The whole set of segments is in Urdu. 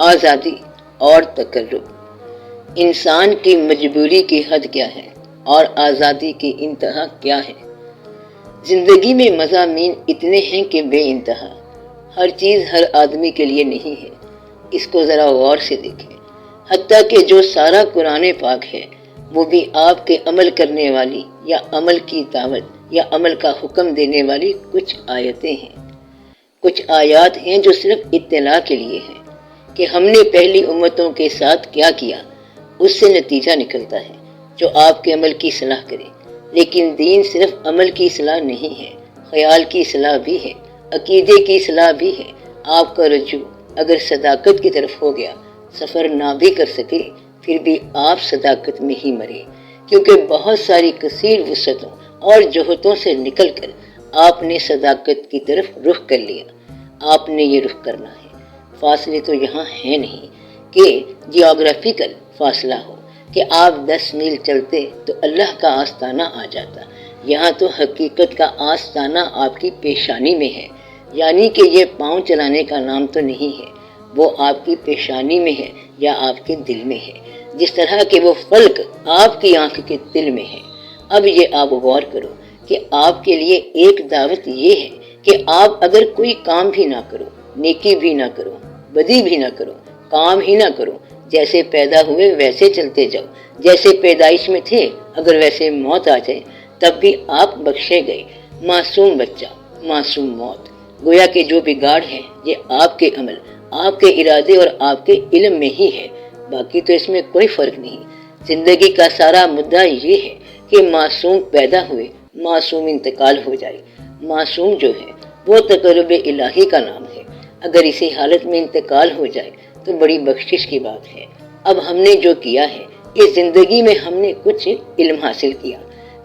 آزادی اور تقرب۔ انسان کی مجبوری کی حد کیا ہے اور آزادی کی انتہا کیا ہے؟ زندگی میں مضامین اتنے ہیں کہ بے انتہا۔ ہر چیز ہر آدمی کے لیے نہیں ہے، اس کو ذرا غور سے دیکھیں۔ حتیٰ کہ جو سارا قرآن پاک ہے وہ بھی آپ کے عمل کرنے والی یا عمل کی دعوت یا عمل کا حکم دینے والی کچھ آیتیں ہیں، کچھ آیات ہیں جو صرف اطلاع کے لیے ہیں کہ ہم نے پہلی امتوں کے ساتھ کیا کیا۔ اس سے نتیجہ نکلتا ہے جو آپ کے عمل کی اصلاح کرے۔ لیکن دین صرف عمل کی اصلاح نہیں ہے، خیال کی اصلاح بھی ہے، عقیدے کی اصلاح بھی ہے۔ آپ کا رجوع اگر صداقت کی طرف ہو گیا، سفر نہ بھی کر سکے پھر بھی آپ صداقت میں ہی مرے، کیونکہ بہت ساری کثیر وسعتوں اور جہتوں سے نکل کر آپ نے صداقت کی طرف رخ کر لیا۔ آپ نے یہ رخ کرنا ہے۔ فاصلے تو یہاں ہے نہیں کہ جیوگرافیکل فاصلہ ہو کہ آپ 10 میل چلتے تو اللہ کا آستانہ آ جاتا۔ یہاں تو حقیقت کا آستانہ آپ کی پیشانی میں ہے، یعنی کہ یہ پاؤں چلانے کا نام تو نہیں ہے، وہ آپ کی پیشانی میں ہے یا آپ کے دل میں ہے، جس طرح کہ وہ فلک آپ کی آنکھ کے دل میں ہے۔ اب یہ آپ غور کرو کہ آپ کے لیے ایک دعوت یہ ہے کہ آپ اگر کوئی کام بھی نہ کرو، نیکی بھی نہ کرو، بدی بھی نہ کرو، کام ہی نہ کرو، جیسے پیدا ہوئے ویسے چلتے جاؤ، جیسے پیدائش میں تھے اگر ویسے موت آ جائے تب بھی آپ بخشے گئے۔ معصوم بچہ، معصوم موت۔ گویا کہ جو بگاڑ ہے یہ آپ کے عمل، آپ کے ارادے اور آپ کے علم میں ہی ہے، باقی تو اس میں کوئی فرق نہیں۔ زندگی کا سارا مدعا یہ ہے کہ معصوم پیدا ہوئے، معصوم انتقال ہو جائے۔ معصوم جو ہے وہ تقرب الہی کا نام ہے۔ اگر اسی حالت میں انتقال ہو جائے تو بڑی بخشش کی بات ہے۔ اب ہم نے جو کیا ہے، اس زندگی میں ہم نے کچھ علم حاصل کیا،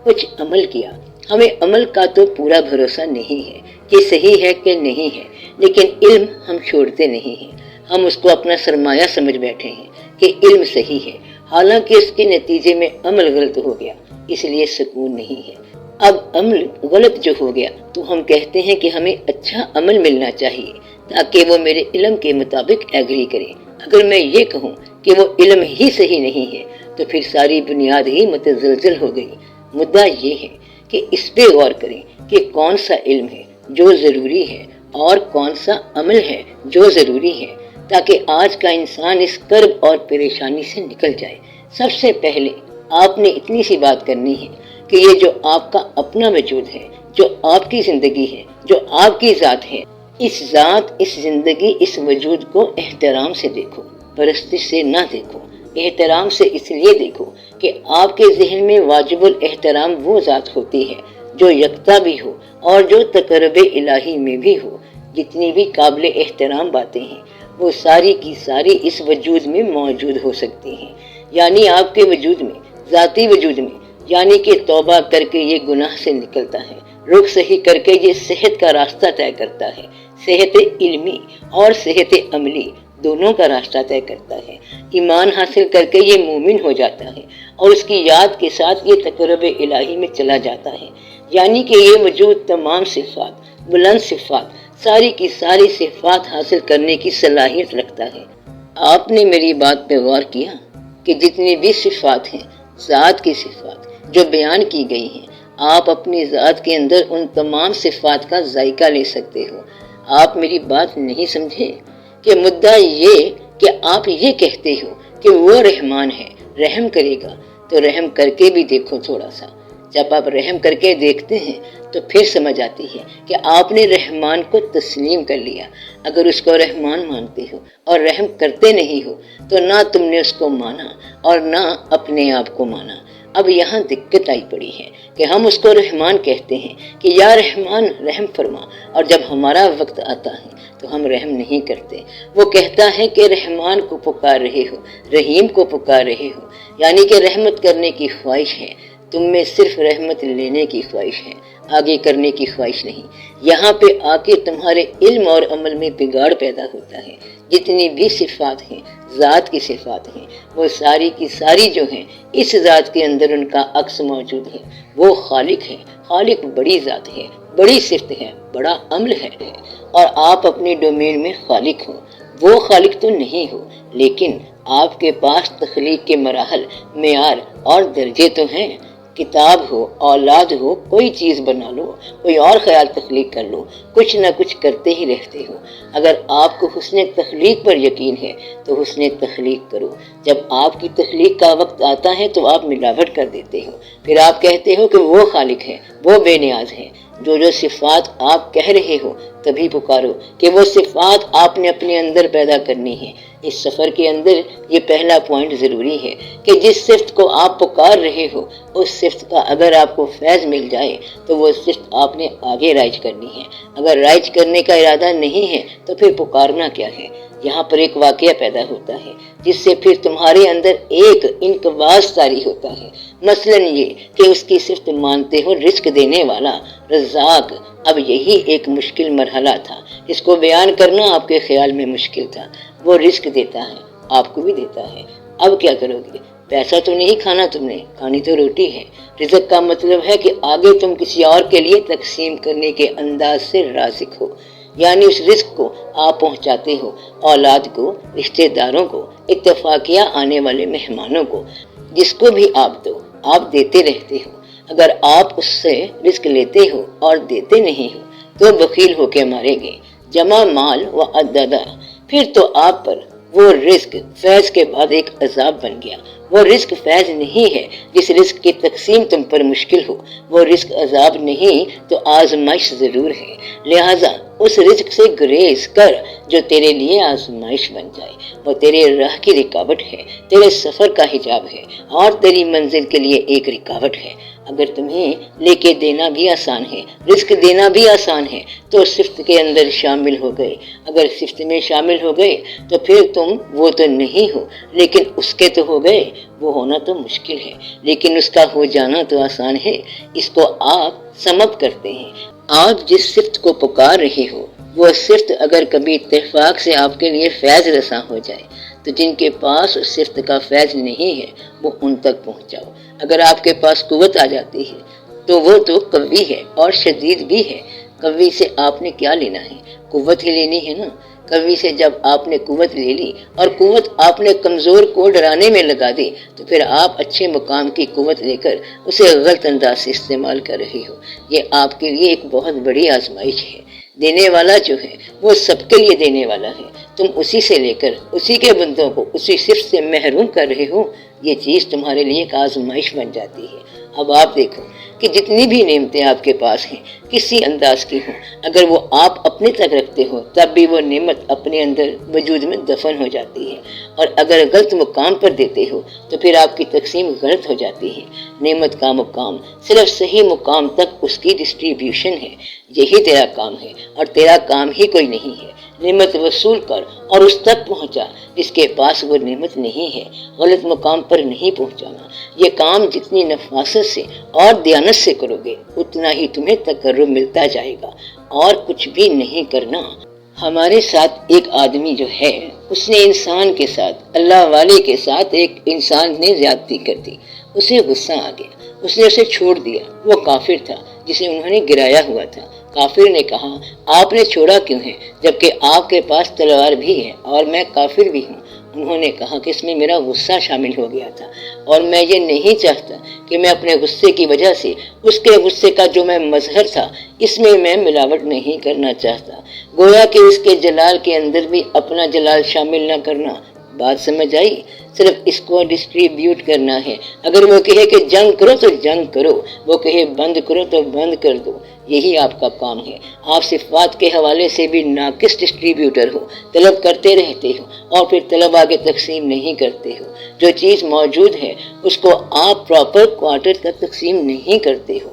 کچھ عمل کیا۔ ہمیں عمل کا تو پورا بھروسہ نہیں ہے کہ صحیح ہے کہ نہیں ہے، لیکن علم ہم چھوڑتے نہیں ہیں۔ ہم اس کو اپنا سرمایہ سمجھ بیٹھے ہیں کہ علم صحیح ہے، حالانکہ اس کے نتیجے میں عمل غلط ہو گیا، اس لیے سکون نہیں ہے۔ اب عمل غلط جو ہو گیا تو ہم کہتے ہیں کہ ہمیں اچھا عمل ملنا چاہیے تاکہ وہ میرے علم کے مطابق ایگری کرے۔ اگر میں یہ کہوں کہ وہ علم ہی صحیح نہیں ہے تو پھر ساری بنیاد ہی متزلزل ہو گئی۔ مدعا یہ ہے کہ اس پہ غور کریں کہ کون سا علم ہے جو ضروری ہے اور کون سا عمل ہے جو ضروری ہے، تاکہ آج کا انسان اس کرب اور پریشانی سے نکل جائے۔ سب سے پہلے آپ نے اتنی سی بات کرنی ہے کہ یہ جو آپ کا اپنا وجود ہے، جو آپ کی زندگی ہے، جو آپ کی ذات ہے، اس ذات، اس زندگی، اس وجود کو احترام سے دیکھو، پرستش سے نہ دیکھو۔ احترام سے اس لیے دیکھو کہ آپ کے ذہن میں واجب الاحترام وہ ذات ہوتی ہے جو یکتا بھی ہو اور جو تقرب الہی میں بھی ہو۔ جتنی بھی قابل احترام باتیں ہیں وہ ساری کی ساری اس وجود میں موجود ہو سکتی ہیں، یعنی آپ کے وجود میں، ذاتی وجود میں، یعنی کہ توبہ کر کے یہ گناہ سے نکلتا ہے، رخ صحیح کر کے یہ صحت کا راستہ طے کرتا ہے، صحت علمی اور صحت عملی دونوں کا راستہ طے کرتا ہے، ایمان حاصل کر کے یہ مومن ہو جاتا ہے اور اس کی یاد کے ساتھ یہ تقرب الہی میں چلا جاتا ہے، یعنی کہ یہ وجود تمام صفات، بلند صفات، ساری کی ساری صفات حاصل کرنے کی صلاحیت رکھتا ہے۔ آپ نے میری بات پہ غور کیا کہ جتنی بھی صفات ہیں، ذات کی صفات جو بیان کی گئی ہیں، آپ اپنی ذات کے اندر ان تمام صفات کا ذائقہ لے سکتے ہو۔ آپ میری بات نہیں سمجھے کہ مدعا یہ کہ آپ یہ کہتے ہو کہ وہ رحمان ہے، رحم کرے گا، تو رحم کر کے بھی دیکھو تھوڑا سا۔ جب آپ رحم کر کے دیکھتے ہیں تو پھر سمجھ آتی ہے کہ آپ نے رحمان کو تسلیم کر لیا۔ اگر اس کو رحمان مانتے ہو اور رحم کرتے نہیں ہو تو نہ تم نے اس کو مانا اور نہ اپنے آپ کو مانا۔ اب یہاں دقت آئی پڑی ہے کہ ہم اس کو رحمان کہتے ہیں کہ یا رحمان رحم فرما، اور جب ہمارا وقت آتا ہے تو ہم رحم نہیں کرتے۔ وہ کہتا ہے کہ رحمان کو پکار رہے ہو، رحیم کو پکار رہے ہو، یعنی کہ رحمت کرنے کی خواہش ہے، تم میں صرف رحمت لینے کی خواہش ہے، آگے کرنے کی خواہش نہیں۔ یہاں پہ آ کے تمہارے علم اور عمل میں بگاڑ پیدا ہوتا ہے۔ جتنی بھی صفات ہیں، ذات کی صفات ہیں، وہ ساری کی ساری جو ہیں اس ذات کے اندر ان کا عکس موجود ہے۔ وہ خالق ہے، خالق بڑی ذات ہے، بڑی صفت ہے، بڑا عمل ہے، اور آپ اپنے ڈومین میں خالق ہو۔ وہ خالق تو نہیں ہو، لیکن آپ کے پاس تخلیق کے مراحل، معیار اور درجے تو ہیں۔ کتاب ہو، اولاد ہو، کوئی چیز بنا لو، کوئی اور خیال تخلیق کر لو، کچھ نہ کچھ کرتے ہی رہتے ہو۔ اگر آپ کو حسن تخلیق پر یقین ہے تو حسن تخلیق کرو۔ جب آپ کی تخلیق کا وقت آتا ہے تو آپ ملاوٹ کر دیتے ہو، پھر آپ کہتے ہو کہ وہ خالق ہے، وہ بے نیاز ہے۔ جو صفات آپ کہہ رہے ہو، تبھی پکارو کہ وہ صفات آپ نے اپنے اندر پیدا کرنی ہے۔ اس سفر کے اندر یہ پہلا پوائنٹ ضروری ہے کہ جس صفت کو آپ پکار رہے ہو، اس صفت کا اگر آپ کو فیض مل جائے تو وہ صفت آپ نے آگے رائج کرنی ہے۔ اگر رائج کرنے کا ارادہ نہیں ہے تو پھر پکارنا کیا ہے؟ یہاں پر ایک واقعہ پیدا ہوتا ہے جس سے پھر تمہارے اندر ایک انقباض طاری ہوتا ہے۔ مثلا یہ کہ اس کی صفت مانتے ہو رزق دینے والا، رزاق۔ اب یہی ایک مشکل مرحلہ تھا، اس کو بیان کرنا آپ کے خیال میں مشکل تھا۔ وہ رزق دیتا ہے، آپ کو بھی دیتا ہے۔ اب کیا کرو گے؟ پیسہ تو نہیں کھانا تم نے، کھانی تو روٹی ہے۔ رزق کا مطلب ہے کہ آگے تم کسی اور کے لیے تقسیم کرنے کے انداز سے رازق ہو، یعنی اس رزق کو آپ پہنچاتے ہو اولاد کو، رشتہ داروں کو، اتفاقیہ آنے والے مہمانوں کو، جس کو بھی آپ دو، آپ دیتے رہتے ہو۔ اگر آپ اس سے رزق لیتے ہو اور دیتے نہیں ہو تو بخیل ہو کے مارے گے۔ جمع مال و عددہ، پھر تو آپ پر وہ رزق فیض کے بعد ایک عذاب بن گیا۔ وہ رزق فیض نہیں ہے جس رزق کی تقسیم تم پر مشکل ہو، وہ رزق عذاب نہیں تو آزمائش ضرور ہے۔ لہٰذا اس رزق سے گریز کر جو تیرے لیے آزمائش بن جائے۔ وہ تیرے راہ کی رکاوٹ ہے، تیرے سفر کا حجاب ہے اور تیری منزل کے لیے ایک رکاوٹ ہے۔ اگر تمہیں لے کے دینا بھی آسان ہے، رزق دینا بھی آسان ہے تو صفت کے اندر شامل ہو گئے۔ اگر صفت میں شامل ہو گئے تو پھر تم وہ تو نہیں ہو لیکن اس کے تو ہو گئے۔ وہ ہونا تو مشکل ہے لیکن اس کا ہو جانا تو آسان ہے۔ اس کو آپ سمب کرتے ہیں۔ آپ جس صفت کو پکار رہے ہو، وہ صفت اگر کبھی اتفاق سے آپ کے لیے فیض رساں ہو جائے تو جن کے پاس اس صفت کا فیض نہیں ہے وہ ان تک پہنچاؤ۔ اگر آپ کے پاس قوت آ جاتی ہے تو وہ تو قوی ہے اور شدید بھی ہے۔ قوی سے آپ نے کیا لینا ہے؟ قوت ہی لینی ہے نا۔ قوی سے جب آپ نے قوت لے لی اور قوت آپ نے کمزور کو ڈرانے میں لگا دی تو پھر آپ اچھے مقام کی قوت لے کر اسے غلط انداز سے استعمال کر رہے ہو۔ یہ آپ کے لیے ایک بہت بڑی آزمائش ہے۔ دینے والا جو ہے وہ سب کے لیے دینے والا ہے، تم اسی سے لے کر اسی کے بندوں کو اسی صفت سے محروم کر رہے ہو۔ یہ چیز تمہارے لیے ایک آزمائش بن جاتی ہے۔ اب آپ دیکھو کہ جتنی بھی نعمتیں آپ کے پاس ہیں کسی انداز کی ہوں، اگر وہ آپ اپنے تک رکھتے ہو تب بھی وہ نعمت اپنے اندر وجود میں دفن ہو جاتی ہے، اور اگر غلط مقام پر دیتے ہو تو پھر آپ کی تقسیم غلط ہو جاتی ہے۔ نعمت کا مقام صرف صحیح مقام تک اس کی ڈسٹریبیوشن ہے، یہی تیرا کام ہے اور تیرا کام ہی کوئی نہیں ہے۔ نعمت وصول کر اور اس تک پہنچا جس کے پاس وہ نعمت نہیں ہے، غلط مقام پر نہیں پہنچانا۔ یہ کام جتنی نفاست سے اور دیانت سے کرو گے اتنا ہی تمہیں تقرب ملتا جائے گا، اور کچھ بھی نہیں کرنا۔ ہمارے ساتھ ایک آدمی جو ہے، اس نے انسان کے ساتھ، اللہ والے کے ساتھ ایک انسان نے زیادتی کر دی۔ اسے غصہ آ گیا، اس نے اسے چھوڑ دیا۔ وہ کافر تھا جسے انہوں نے گرایا ہوا تھا۔ کافر نے کہا آپ نے چھوڑا کیوں ہے جبکہ آپ کے پاس تلوار بھی ہے اور میں کافر بھی ہوں؟ انہوں نے کہا کہ اس میں میرا غصہ شامل ہو گیا تھا اور میں یہ نہیں چاہتا کہ میں اپنے غصے کی وجہ سے اس کے غصے کا جو میں مظہر تھا اس میں ملاوٹ نہیں کرنا چاہتا، گویا کہ اس کے جلال کے اندر بھی اپنا جلال شامل نہ کرنا۔ بات سمجھ آئی؟ صرف اس کو ڈسٹریبیوٹ کرنا ہے۔ اگر وہ کہے کہ جنگ کرو تو جنگ کرو، وہ کہے بند کرو تو بند کر دو، یہی آپ کا کام ہے۔ آپ صفات کے حوالے سے بھی ناقص ڈسٹریبیوٹر ہو، طلب کرتے رہتے ہو اور پھر طلب آگے تقسیم نہیں کرتے ہو۔ جو چیز موجود ہے اس کو آپ پراپر کوارٹر تک تقسیم نہیں کرتے ہو۔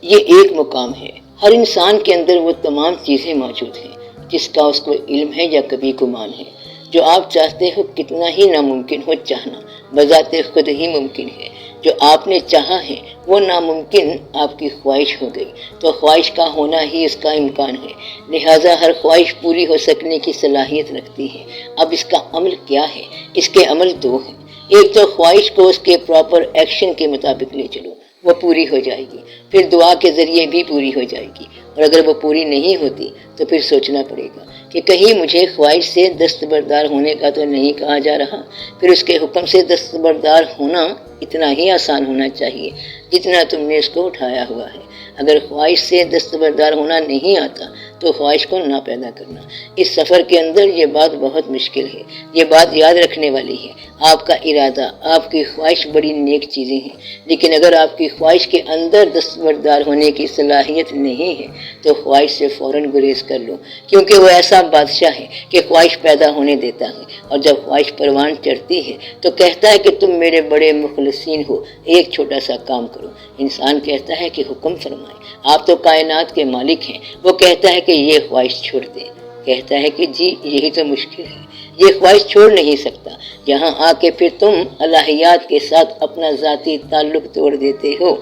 یہ ایک مقام ہے۔ ہر انسان کے اندر وہ تمام چیزیں موجود ہیں جس کا اس کو علم ہے یا کبھی گمان ہے۔ جو آپ چاہتے ہو کتنا ہی ناممکن ہو چاہنا بذات خود ہی ممکن ہے۔ جو آپ نے چاہا ہے وہ ناممکن آپ کی خواہش ہو گئی تو خواہش کا ہونا ہی اس کا امکان ہے، لہٰذا ہر خواہش پوری ہو سکنے کی صلاحیت رکھتی ہے۔ اب اس کا عمل کیا ہے؟ اس کے عمل دو ہیں۔ ایک تو خواہش کو اس کے پراپر ایکشن کے مطابق لے چلو، وہ پوری ہو جائے گی، پھر دعا کے ذریعے بھی پوری ہو جائے گی، اور اگر وہ پوری نہیں ہوتی تو پھر سوچنا پڑے گا کہ کہیں مجھے خواہش سے دستبردار ہونے کا تو نہیں کہا جا رہا۔ پھر اس کے حکم سے دستبردار ہونا اتنا ہی آسان ہونا چاہیے جتنا تم نے اس کو اٹھایا ہوا ہے۔ اگر خواہش سے دستبردار ہونا نہیں آتا تو خواہش کو نہ پیدا کرنا۔ اس سفر کے اندر یہ بات بہت مشکل ہے، یہ بات یاد رکھنے والی ہے۔ آپ کا ارادہ، آپ کی خواہش بڑی نیک چیزیں ہیں، لیکن اگر آپ کی خواہش کے اندر دستبردار ہونے کی صلاحیت نہیں ہے تو خواہش سے فوراً گریز کر لو، کیونکہ وہ ایسا بادشاہ ہے کہ خواہش پیدا ہونے دیتا ہے، اور جب خواہش پروان چڑھتی ہے تو کہتا ہے کہ تم میرے بڑے مخلصین ہو، ایک چھوٹا سا کام کرو۔ انسان کہتا ہے کہ حکم فرمائے، آپ تو کائنات کے مالک ہیں۔ وہ کہتا ہے کہ یہ خواہش چھوڑ دے، کہتا ہے کہ جی یہی تو مشکل ہے، یہ خواہش چھوڑ نہیں سکتا۔ یہاں آ کے پھر تم الہیات کے ساتھ اپنا ذاتی تعلق توڑ دیتے ہو،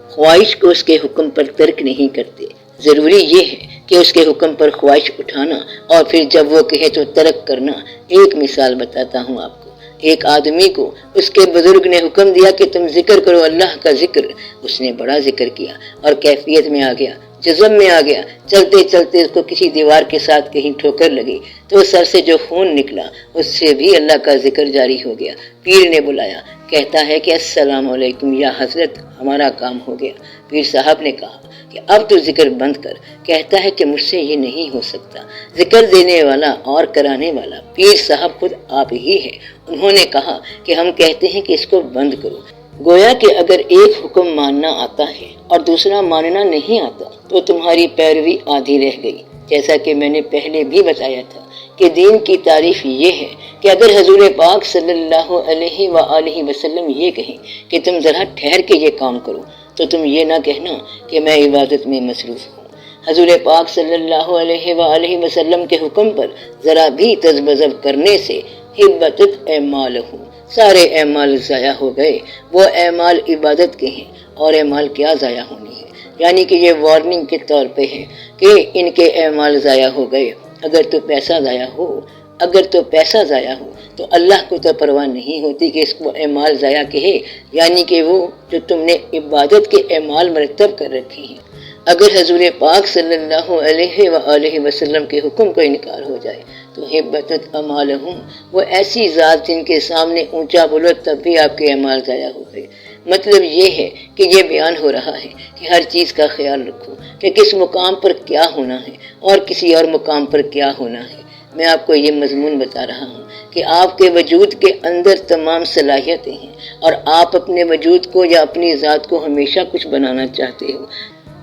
خواہش کو اس کے حکم پر ترک نہیں کرتے۔ ضروری یہ ہے کہ اس کے حکم پر خواہش اٹھانا اور پھر جب وہ کہے تو ترک کرنا۔ ایک مثال بتاتا ہوں آپ کو۔ ایک آدمی کو اس کے بزرگ نے حکم دیا کہ تم ذکر کرو، اللہ کا ذکر۔ اس نے بڑا ذکر کیا اور کیفیت میں آ گیا، جذب میں آ گیا۔ چلتے چلتے اس کو کسی دیوار کے ساتھ کہیں ٹھوکر لگی تو سر سے جو خون نکلا اس سے بھی اللہ کا ذکر جاری ہو گیا۔ پیر نے بلایا، کہتا ہے کہ السلام علیکم یا حضرت، ہمارا کام ہو گیا۔ پیر صاحب نے کہا کہ اب تو ذکر بند کر۔ کہتا ہے کہ مجھ سے یہ نہیں ہو سکتا۔ ذکر دینے والا اور کرانے والا پیر صاحب خود آپ ہی ہے۔ انہوں نے کہا کہ ہم کہتے ہیں کہ اس کو بند کرو۔ گویا کہ اگر ایک حکم ماننا آتا ہے اور دوسرا ماننا نہیں آتا تو تمہاری پیروی آدھی رہ گئی۔ جیسا کہ میں نے پہلے بھی بتایا تھا کہ دین کی تعریف یہ ہے کہ اگر حضور پاک صلی اللہ علیہ وآلہ وسلم یہ کہیں کہ تم ذرا ٹھہر کے یہ کام کرو تو تم یہ نہ کہنا کہ میں عبادت میں مصروف ہوں۔ حضور پاک صلی اللہ علیہ وآلہ وسلم کے حکم پر ذرا بھی تذبذب کرنے سے حبطت اعمالہم، سارے اعمال ضائع ہو گئے۔ وہ اعمال عبادت کے ہیں اور اعمال کیا ضائع ہونی ہے، یعنی کہ یہ وارننگ کے طور پہ ہے کہ ان کے اعمال ضائع ہو گئے۔ اگر تو پیسہ ضائع ہو تو اللہ کو تو پرواہ نہیں ہوتی کہ اس کو اعمال ضائع کہے، یعنی کہ وہ جو تم نے عبادت کے اعمال مرتب کر رکھے ہیں۔ اگر حضور پاک صلی اللہ علیہ وآلہ وسلم کے حکم کو انکار ہو جائے تو حبطت اعمالہم، وہ ایسی ذات جن کے سامنے اونچا بولو تب بھی آپ کے اعمال ضائع ہو گئے۔ مطلب یہ ہے کہ یہ بیان ہو رہا ہے کہ ہر چیز کا خیال رکھو کہ کس مقام پر کیا ہونا ہے اور کسی اور مقام پر کیا ہونا ہے۔ میں آپ کو یہ مضمون بتا رہا ہوں کہ آپ کے وجود کے اندر تمام صلاحیتیں ہیں اور آپ اپنے وجود کو یا اپنی ذات کو ہمیشہ کچھ بنانا چاہتے ہو۔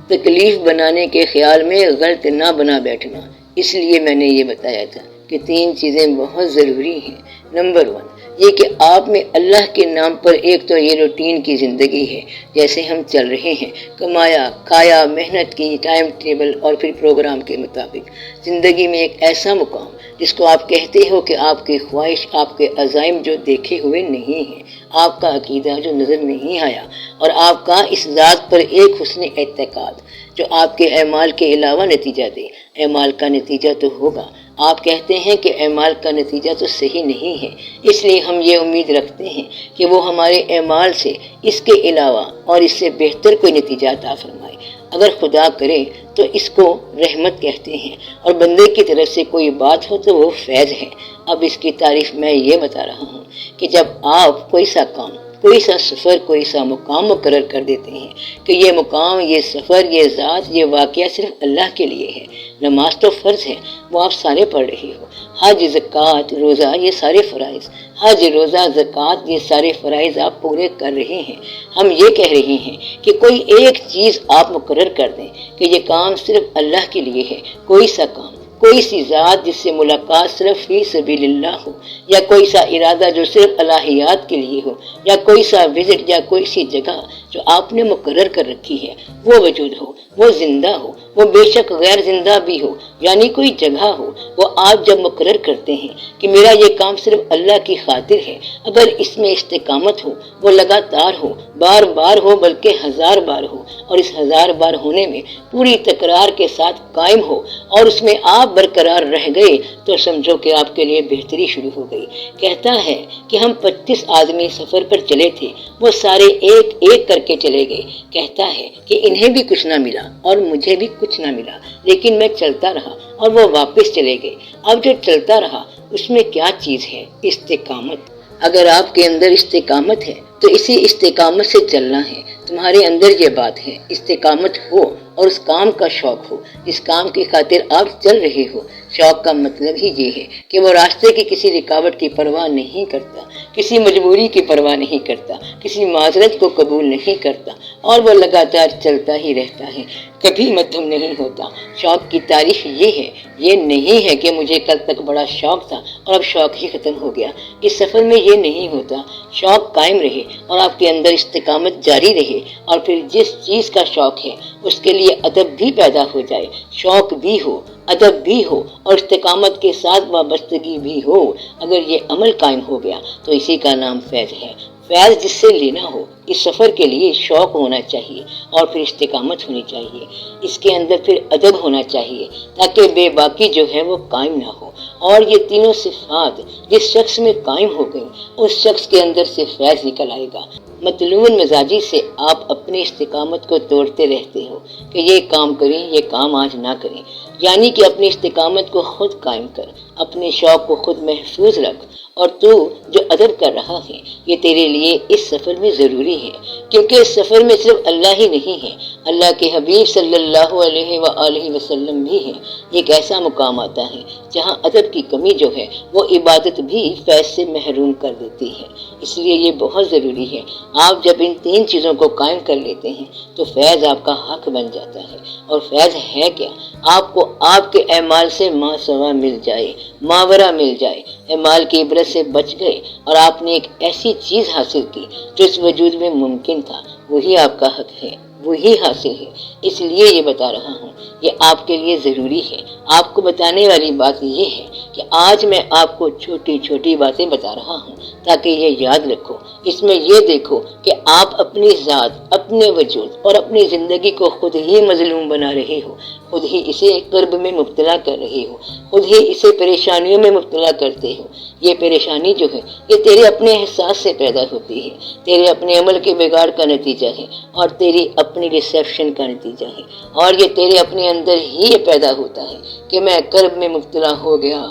تکلیف بنانے کے خیال میں غلط نہ بنا بیٹھنا۔ اس لیے میں نے یہ بتایا تھا کہ 3 چیزیں بہت ضروری ہیں۔ نمبر 1 یہ کہ آپ میں اللہ کے نام پر ایک تو یہ روٹین کی زندگی ہے، جیسے ہم چل رہے ہیں، کمایا کھایا، محنت کی، ٹائم ٹیبل اور پھر پروگرام کے مطابق۔ زندگی میں ایک ایسا مقام جس کو آپ کہتے ہو کہ آپ کی خواہش، آپ کے عزائم جو دیکھے ہوئے نہیں ہیں، آپ کا عقیدہ جو نظر نہیں آیا، اور آپ کا اس ذات پر ایک حسن اعتقاد جو آپ کے اعمال کے علاوہ نتیجہ دے۔ اعمال کا نتیجہ تو ہوگا، آپ کہتے ہیں کہ اعمال کا نتیجہ تو صحیح نہیں ہے، اس لیے ہم یہ امید رکھتے ہیں کہ وہ ہمارے اعمال سے اس کے علاوہ اور اس سے بہتر کوئی نتیجہ عطا فرمائے۔ اگر خدا کرے تو اس کو رحمت کہتے ہیں، اور بندے کی طرف سے کوئی بات ہو تو وہ فیض ہے۔ اب اس کی تعریف میں یہ بتا رہا ہوں کہ جب آپ کوئی سا کام، کوئی سا سفر، کوئی سا مقام مقرر کر دیتے ہیں کہ یہ مقام، یہ سفر، یہ ذات، یہ واقعہ صرف اللہ کے لیے ہے۔ نماز تو فرض ہے، وہ آپ سارے پڑھ رہے ہو۔ حج، زکوٰۃ، روزہ، یہ سارے فرائض، حج، روزہ، زکوٰۃ، یہ سارے فرائض آپ پورے کر رہے ہیں۔ ہم یہ کہہ رہے ہیں کہ کوئی ایک چیز آپ مقرر کر دیں کہ یہ کام صرف اللہ کے لیے ہے، کوئی سا کام، کوئی سی ذات جس سے ملاقات صرف فی سبیل اللہ ہو، یا کوئی سا ارادہ جو صرف الہیات کے لیے ہو، یا کوئی سا وزٹ یا کوئی سی جگہ جو آپ نے مقرر کر رکھی ہے وہ وجود ہو، وہ زندہ ہو، وہ بے شک غیر زندہ بھی ہو، یعنی کوئی جگہ ہو، وہ آپ جب مقرر کرتے ہیں کہ میرا یہ کام صرف اللہ کی خاطر ہے، اگر اس میں استقامت ہو، وہ لگاتار ہو، بار بار ہو بلکہ 1000 بار ہو، اور اس 1000 بار ہونے میں پوری تکرار کے ساتھ قائم ہو اور اس میں آپ برقرار رہ گئے، تو سمجھو کہ آپ کے لیے بہتری شروع ہو گئی۔ کہتا ہے کہ ہم 25 آدمی سفر پر چلے تھے، وہ سارے ایک ایک کر کے چلے گئے۔ کہتا ہے کہ انہیں بھی کچھ نہ ملا اور مجھے بھی کچھ نہ ملا، لیکن میں چلتا رہا اور وہ واپس چلے گئے۔ اب جو چلتا رہا اس میں کیا چیز ہے؟ استقامت۔ اگر آپ کے اندر استقامت ہے تو اسی استقامت سے چلنا ہے۔ تمہارے اندر یہ بات ہے، استقامت ہو اور اس کام کا شوق ہو جس کام کی خاطر آپ چل رہے ہو۔ شوق کا مطلب ہی یہ ہے کہ وہ راستے کی کسی رکاوٹ کی پرواہ نہیں کرتا، کسی مجبوری کی پرواہ نہیں کرتا، کسی معذرت کو قبول نہیں کرتا، اور وہ لگاتار چلتا ہی رہتا ہے، کبھی مدھم نہیں ہوتا۔ شوق کی تعریف یہ ہے، یہ نہیں ہے کہ مجھے کل تک بڑا شوق تھا اور اب شوق ہی ختم ہو گیا۔ اس سفر میں یہ نہیں ہوتا۔ شوق قائم رہے اور آپ کے اندر استقامت جاری رہے، اور پھر جس چیز کا شوق ہے اس کے لیے ادب بھی پیدا ہو جائے، شوق بھی ہو، ادب بھی ہو اور استقامت کے ساتھ وابستگی بھی ہو۔ اگر یہ عمل قائم ہو گیا تو اسی کا نام فیض ہے۔ فیض جس سے لینا ہو، اس سفر کے لیے شوق ہونا چاہیے اور پھر استقامت ہونی چاہیے، اس کے اندر پھر ادب ہونا چاہیے تاکہ بے باکی جو ہے وہ قائم نہ ہو۔ اور یہ تینوں صفات جس شخص میں قائم ہو گئی اس شخص کے اندر سے فیض نکل آئے گا۔ مطلون مزاجی سے آپ اپنی استقامت کو توڑتے رہتے ہو کہ یہ کام کریں، یہ کام آج نہ کریں، یعنی کہ اپنی استقامت کو خود قائم کر، اپنے شوق کو خود محفوظ رکھ، اور تو جو ادب کر رہا ہے یہ تیرے لیے اس سفر میں ضروری ہے، کیونکہ اس سفر میں صرف اللہ ہی نہیں ہے، اللہ کے حبیب صلی اللہ علیہ وآلہ وسلم بھی ہیں۔ ایک ایسا مقام آتا ہے جہاں ادب کی کمی جو ہے وہ عبادت بھی فیض سے محروم کر دیتی ہے، اس لیے یہ بہت ضروری ہے۔ آپ جب ان 3 چیزوں کو قائم کر لیتے ہیں تو فیض آپ کا حق بن جاتا ہے۔ اور فیض ہے کیا؟ آپ کو آپ کے اعمال سے ماسوا مل جائے، ماورا مل جائے، اعمال کی عبرت سے بچ گئے اور آپ نے ایک ایسی چیز حاصل کی جو اس وجود میں ممکن تھا، وہی آپ کا حق ہے، وہی حاصل ہے۔ اس لیے یہ بتا رہا ہوں، یہ آپ کے لیے ضروری ہے۔ آپ کو بتانے والی بات یہ ہے کہ آج میں آپ کو چھوٹی چھوٹی باتیں بتا رہا ہوں تاکہ یہ یاد رکھو۔ اس میں یہ دیکھو کہ آپ اپنی ذات، اپنے وجود اور اپنی زندگی کو خود ہی مظلوم بنا رہے ہو، خود ہی اسے کرب میں مبتلا کر رہے ہو، خود ہی اسے پریشانیوں میں مبتلا کرتے ہو۔ یہ پریشانی جو ہے یہ تیرے اپنے احساس سے پیدا ہوتی ہے، تیرے اپنے عمل کے بگاڑ کا نتیجہ ہے اور تیری اپنی ریسیپشن کا نتیجہ ہے، اور یہ تیرے اپنے اندر ہی یہ پیدا ہوتا ہے کہ میں کرب میں مبتلا ہو گیا،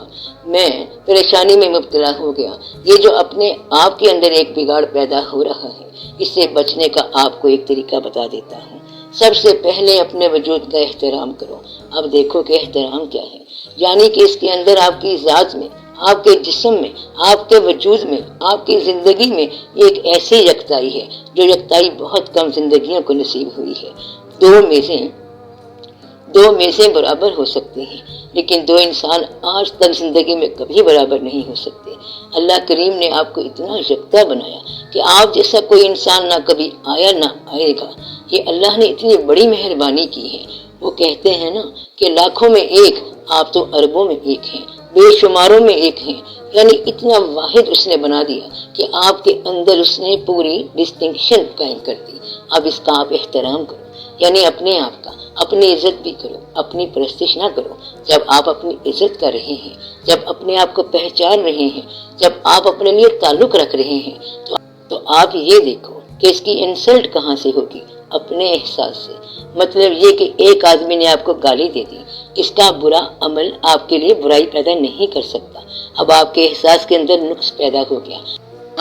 میں پریشانی میں مبتلا ہو گیا۔ یہ جو اپنے آپ کے اندر ایک بگاڑ پیدا ہو رہا ہے، اس سے بچنے کا آپ کو ایک طریقہ بتا دیتا ہوں۔ سب سے پہلے اپنے وجود کا احترام کرو۔ اب دیکھو کہ احترام کیا ہے، یعنی کہ اس کے اندر آپ کی ذات میں، آپ کے جسم میں، آپ کے وجود میں، آپ کی زندگی میں ایک ایسی یکتائی ہے جو یکتائی بہت کم زندگیوں کو نصیب ہوئی ہے۔ دو میزیں برابر ہو سکتی ہیں لیکن 2 انسان آج تک زندگی میں کبھی برابر نہیں ہو سکتے۔ اللہ کریم نے آپ کو اتنا یکتا بنایا کہ آپ جیسا کوئی انسان نہ کبھی آیا نہ آئے گا۔ یہ اللہ نے اتنی بڑی مہربانی کی ہے۔ وہ کہتے ہیں نا کہ لاکھوں میں ایک، آپ تو اربوں میں ایک ہیں، بے شماروں میں ایک ہیں، یعنی اتنا واحد اس نے بنا دیا کہ آپ کے اندر اس نے پوری ڈسٹنکشن قائم کر دی۔ اب اس کا آپ احترام کرو، یعنی اپنے آپ کا، اپنی عزت بھی کرو، اپنی پرستش نہ کرو۔ جب آپ اپنی عزت کر رہے ہیں، جب اپنے آپ کو پہچان رہے ہیں، جب آپ اپنے لیے تعلق رکھ رہے ہیں تو آپ یہ دیکھو کہ اس کی انسلٹ کہاں سے ہوگی؟ اپنے احساس سے۔ مطلب یہ کہ ایک آدمی نے آپ کو گالی دے دی، اس کا برا عمل آپ کے لیے برائی پیدا نہیں کر سکتا۔ اب آپ کے احساس کے اندر نقص پیدا ہو گیا۔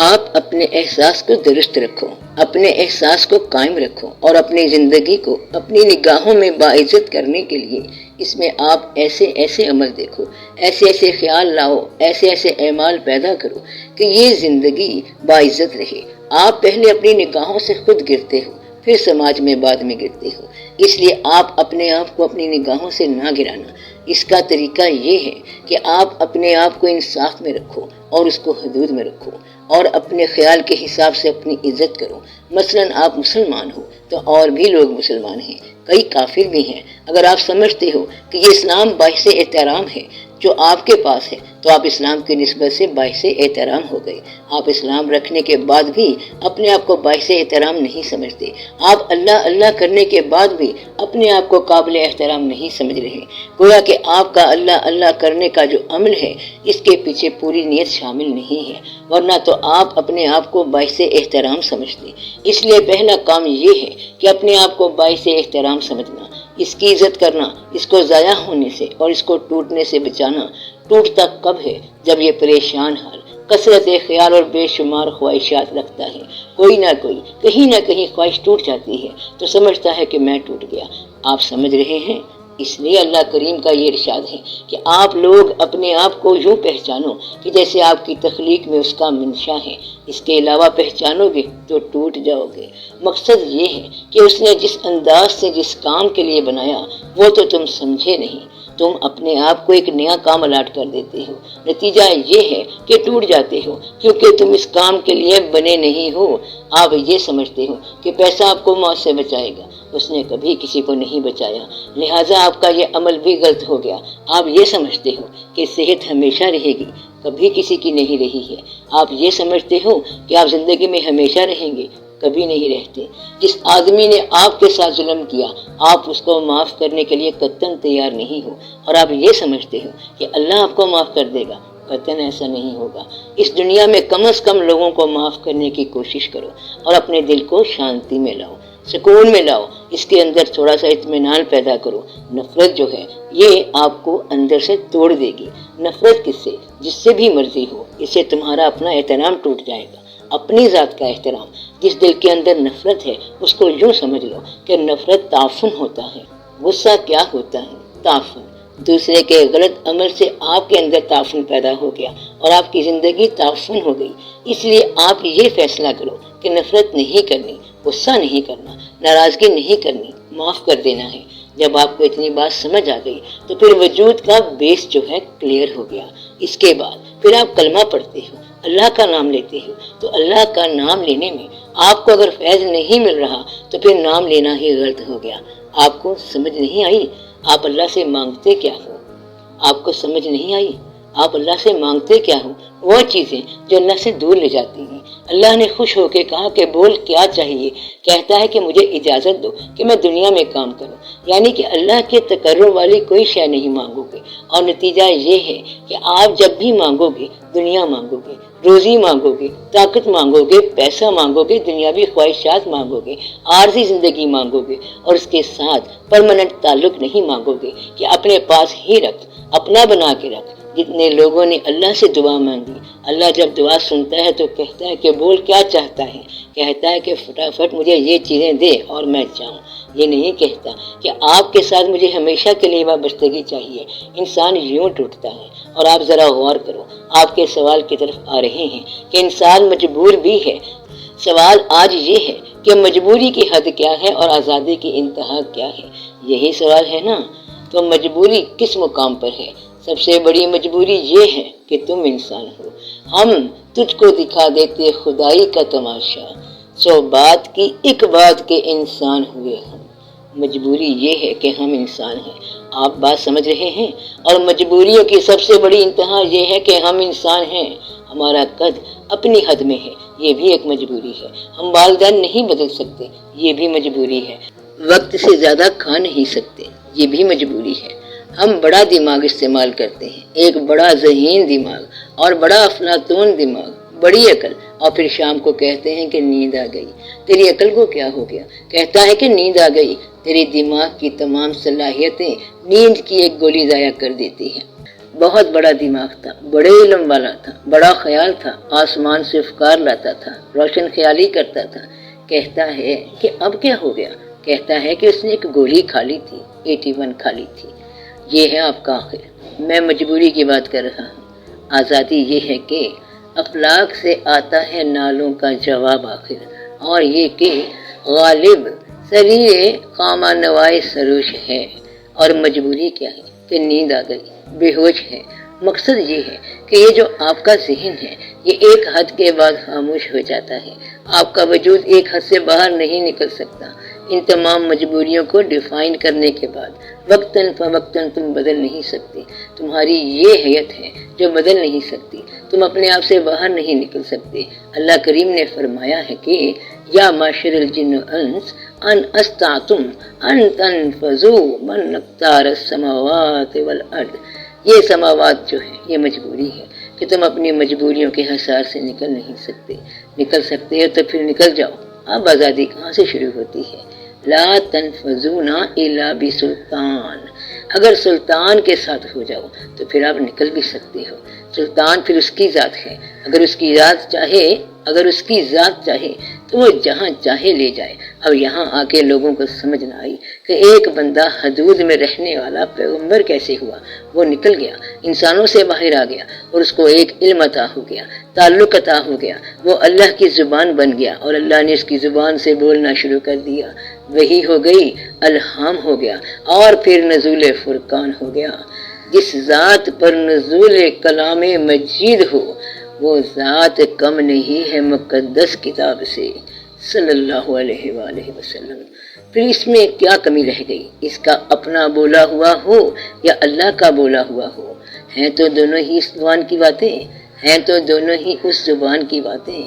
آپ اپنے احساس کو درست رکھو، اپنے احساس کو قائم رکھو اور اپنی زندگی کو اپنی نگاہوں میں باعزت کرنے کے لیے اس میں آپ ایسے ایسے عمل دیکھو، ایسے ایسے خیال لاؤ، ایسے ایسے اعمال پیدا کرو کہ یہ زندگی باعزت رہے۔ آپ پہلے اپنی نگاہوں سے خود گرتے ہو، پھر سماج میں بعد میں گرتے ہو، اس لیے آپ اپنے آپ کو اپنی نگاہوں سے نہ گرانا۔ اس کا طریقہ یہ ہے کہ آپ اپنے آپ کو انصاف میں رکھو اور اس کو حدود میں رکھو اور اپنے خیال کے حساب سے اپنی عزت کرو۔ مثلا آپ مسلمان ہو تو اور بھی لوگ مسلمان ہیں، کئی کافر بھی ہیں۔ اگر آپ سمجھتے ہو کہ یہ اسلام باعث احترام ہے جو آپ کے پاس ہے تو آپ اسلام کی نسبت سے باعث احترام ہو گئے۔ آپ اسلام رکھنے کے بعد بھی اپنے آپ کو باعث احترام نہیں سمجھتے، آپ اللہ اللہ کرنے کے بعد بھی اپنے آپ کو قابل احترام نہیں سمجھ رہے، گویا کہ آپ کا اللہ اللہ کرنے کا جو عمل ہے اس کے پیچھے پوری نیت شامل نہیں ہے، ورنہ تو آپ اپنے آپ کو باعث احترام سمجھتے۔ اس لیے پہلا کام یہ ہے کہ اپنے آپ کو باعث احترام سمجھنا، اس کی عزت کرنا، اس کو ضائع ہونے سے اور اس کو ٹوٹنے سے بچانا۔ ٹوٹتا کب ہے؟ جب یہ پریشان حال کثرت خیال اور بے شمار خواہشات رکھتا ہے، کوئی نہ کوئی کہیں نہ کہیں خواہش ٹوٹ جاتی ہے تو سمجھتا ہے کہ میں ٹوٹ گیا۔ آپ سمجھ رہے ہیں؟ اس لیے اللہ کریم کا یہ ارشاد ہے کہ آپ لوگ اپنے آپ کو یوں پہچانو کہ جیسے آپ کی تخلیق میں اس کا منشا ہے، اس کے علاوہ پہچانو گے تو ٹوٹ جاؤ گے۔ مقصد یہ ہے کہ اس نے جس انداز سے جس کام کے لیے بنایا وہ تو تم سمجھے نہیں، تم اپنے آپ کو ایک نیا کام الاٹ کر دیتے ہو، نتیجہ یہ ہے کہ ٹوٹ جاتے ہو کیونکہ تم اس کام کے لیے بنے نہیں ہو۔ آپ یہ سمجھتے ہو کہ پیسہ آپ کو موت سے بچائے گا، اس نے کبھی کسی کو نہیں بچایا، لہٰذا آپ کا یہ عمل بھی غلط ہو گیا۔ آپ یہ سمجھتے ہو کہ صحت ہمیشہ رہے گی، کبھی کسی کی نہیں رہی ہے۔ آپ یہ سمجھتے ہو کہ آپ زندگی میں ہمیشہ رہیں گے، کبھی نہیں رہتے۔ جس آدمی نے آپ کے ساتھ ظلم کیا آپ اس کو معاف کرنے کے لیے قطعاً تیار نہیں ہو، اور آپ یہ سمجھتے ہو کہ اللہ آپ کو معاف کر دے گا، قطعاً ایسا نہیں ہوگا۔ اس دنیا میں کم از کم لوگوں کو معاف کرنے کی کوشش کرو اور اپنے دل کو شانتی میں لاؤ، سکون میں لاؤ، اس کے اندر تھوڑا سا اطمینان پیدا کرو۔ نفرت جو ہے یہ آپ کو اندر سے توڑ دے گی۔ نفرت کس سے؟ جس سے بھی مرضی ہو، اس سے تمہارا اپنا احترام ٹوٹ جائے گا، اپنی ذات کا احترام۔ جس دل کے اندر نفرت ہے اس کو یوں سمجھ لو کہ نفرت تعفن ہوتا ہے۔ غصہ کیا ہوتا ہے؟ تعفن۔ دوسرے کے غلط عمل سے آپ کے اندر تعفن پیدا ہو گیا اور آپ کی زندگی تعفن ہو گئی۔ اس لیے آپ یہ فیصلہ کرو کہ نفرت نہیں کرنی، غصہ نہیں کرنا، ناراضگی نہیں کرنی، معاف کر دینا ہے۔ جب آپ کو اتنی بات سمجھ آ گئی تو پھر وجود کا بیس جو ہے کلیئر ہو گیا۔ اس کے بعد پھر آپ کلمہ پڑھتے ہو، اللہ کا نام لیتے ہو، تو اللہ کا نام لینے میں آپ کو اگر فیض نہیں مل رہا تو پھر نام لینا ہی غلط ہو گیا۔ آپ کو سمجھ نہیں آئی آپ اللہ سے مانگتے کیا ہو؟ آپ کو سمجھ نہیں آئی آپ اللہ سے مانگتے کیا ہو؟ وہ چیزیں جو اللہ سے دور لے جاتی ہیں۔ اللہ نے خوش ہو کے کہا کہ بول کیا چاہیے، کہتا ہے کہ مجھے اجازت دو کہ میں دنیا میں کام کروں، یعنی کہ اللہ کے تقرب والی کوئی شے نہیں مانگو گے، اور نتیجہ یہ ہے کہ آپ جب بھی مانگو گے دنیا مانگو گے، روزی مانگو گے، طاقت مانگو گے، پیسہ مانگو گے، دنیاوی خواہشات مانگو گے، عارضی زندگی مانگو گے، اور اس کے ساتھ پرماننٹ تعلق نہیں مانگو گے کہ اپنے پاس ہی رکھ، اپنا بنا کے رکھ۔ جتنے لوگوں نے اللہ سے دعا مانگی، اللہ جب دعا سنتا ہے تو کہتا ہے کہ بول کیا چاہتا ہے، کہتا ہے کہ فٹافٹ مجھے یہ چیزیں دے اور میں چاہوں۔ یہ نہیں کہتا کہ آپ کے ساتھ مجھے ہمیشہ کے لیے وابستگی چاہیے۔ انسان یوں ٹوٹتا ہے۔ اور آپ ذرا غور کرو، آپ کے سوال کی طرف آ رہے ہیں کہ انسان مجبور بھی ہے۔ سوال آج یہ ہے کہ مجبوری کی حد کیا ہے اور آزادی کی انتہا کیا ہے؟ یہی سوال ہے نا؟ تو مجبوری کس مقام پر ہے؟ سب سے بڑی مجبوری یہ ہے کہ تم انسان ہو۔ ہم تجھ کو دکھا دیتے خدائی کا تماشا، 100 بات کی ایک بات کے انسان ہوئے ہم۔ مجبوری یہ ہے کہ ہم انسان ہیں۔ آپ بات سمجھ رہے ہیں؟ اور مجبوریوں کی سب سے بڑی انتہا یہ ہے کہ ہم انسان ہیں۔ ہمارا قد اپنی حد میں ہے، یہ بھی ایک مجبوری ہے۔ ہم والدین نہیں بدل سکتے، یہ بھی مجبوری ہے۔ وقت سے زیادہ کھا نہیں سکتے، یہ بھی مجبوری ہے۔ ہم بڑا دماغ استعمال کرتے ہیں، ایک بڑا ذہین دماغ اور بڑا افلاطون دماغ، بڑی عقل، اور پھر شام کو کہتے ہیں کہ نیند آ گئی۔ تیری عقل کو کیا ہو گیا؟ کہتا ہے کہ نیند آ گئی۔ تیری دماغ کی تمام صلاحیتیں نیند کی ایک گولی ضائع کر دیتی ہیں۔ بہت بڑا دماغ تھا، بڑے علم والا تھا، بڑا خیال تھا، آسمان سے افکار لاتا تھا، روشن خیالی کرتا تھا۔ کہتا ہے کہ اب کیا ہو گیا؟ کہتا ہے کہ اس نے ایک گولی کھا لی تھی، 81 کھا لی تھی۔ یہ ہے آپ کا آخر۔ میں مجبوری کی بات کر رہا ہوں۔ آزادی یہ ہے کہ افلاک سے آتا ہے نالوں کا جواب آخر، اور یہ کہ غالب سریر خامہ نوائے سروش ہے۔ اور مجبوری کیا ہے؟ کہ نیند آ گئی، بے ہوش ہے۔ مقصد یہ ہے کہ یہ جو آپ کا ذہن ہے یہ ایک حد کے بعد خاموش ہو جاتا ہے، آپ کا وجود ایک حد سے باہر نہیں نکل سکتا۔ ان تمام مجبوریوں کو ڈیفائن کرنے کے بعد وقتاً فوقتاً تم بدل نہیں سکتے۔ تمہاری یہ حیت ہے جو بدل نہیں سکتی، تم اپنے آپ سے باہر نہیں نکل سکتے۔ اللہ کریم نے فرمایا ہے کہ یا معشر الجن والانس ان استطعتم ان تنفذوا من اقطار السماوات والارض۔ یہ سماوات جو ہے یہ مجبوری ہے کہ تم اپنی مجبوریوں کے حصار سے نکل نہیں سکتے۔ نکل سکتے ہو تو پھر نکل جاؤ۔ اب آزادی کہاں سے شروع ہوتی ہے؟ لا تنفذون الا بسلطان۔ اگر سلطان کے ساتھ ہو جاؤ تو پھر آپ نکل بھی سکتے ہو۔ سلطان پھر اس کی ذات ہے، اگر اس کی ذات چاہے تو وہ جہاں چاہے لے جائے۔ اب یہاں آ کے لوگوں کو سمجھ نہ آئی کہ ایک بندہ حدود میں رہنے والا پیغمبر کیسے ہوا۔ وہ نکل گیا، انسانوں سے باہر آ گیا اور اس کو ایک علم عطا ہو گیا، تعلق عطا ہو گیا، وہ اللہ کی زبان بن گیا اور اللہ نے اس کی زبان سے بولنا شروع کر دیا۔ وہی ہو گئی، الہام ہو گیا اور پھر نزول فرقان ہو گیا۔ جس ذات پر نزول کلام مجید ہو وہ ذات کم نہیں ہے مقدس کتاب سے، صلی اللہ علیہ وآلہ وسلم۔ پھر اس میں کیا کمی رہ گئی؟ اس کا اپنا بولا ہوا ہو یا اللہ کا بولا ہوا ہو، ہیں تو دونوں ہی اس زبان کی باتیں، ہیں تو دونوں ہی اس زبان کی باتیں۔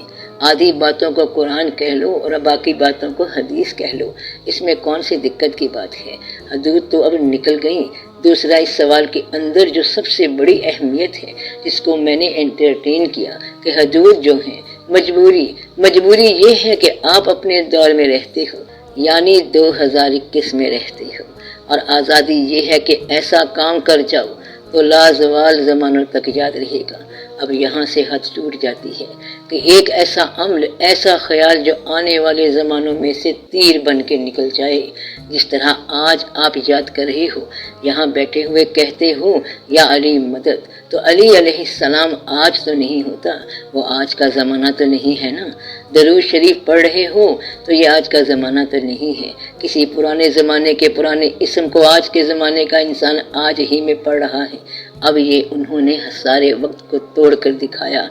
آدھی باتوں کو قرآن کہہ لو اور باقی باتوں کو حدیث کہہ لو، اس میں کون سی دقت کی بات ہے؟ حدود تو اب نکل گئی۔ دوسرا، اس سوال کے اندر جو سب سے بڑی اہمیت ہے جس کو میں نے انٹرٹین کیا کہ حدود جو ہیں مجبوری یہ ہے کہ آپ اپنے دور میں رہتے ہو، یعنی 2021 میں رہتے ہو، اور آزادی یہ ہے کہ ایسا کام کر جاؤ تو لازوال زمانوں تک یاد رہے گا۔ اب یہاں سے حد ٹوٹ جاتی ہے کہ ایک ایسا عمل، ایسا خیال جو آنے والے زمانوں میں سے تیر بن کے نکل جائے۔ جس طرح آج آپ یاد کر رہے ہو، یہاں بیٹھے ہوئے کہتے ہو یا علی مدد، تو علی علیہ السلام آج تو نہیں ہوتا، وہ آج کا زمانہ تو نہیں ہے نا۔ درود شریف پڑھ رہے ہو تو یہ آج کا زمانہ تو نہیں ہے۔ کسی پرانے زمانے کے پرانے اسم کو آج کے زمانے کا انسان آج ہی میں پڑھ رہا ہے۔ اب یہ انہوں نے سارے وقت کو توڑ کر دکھایا۔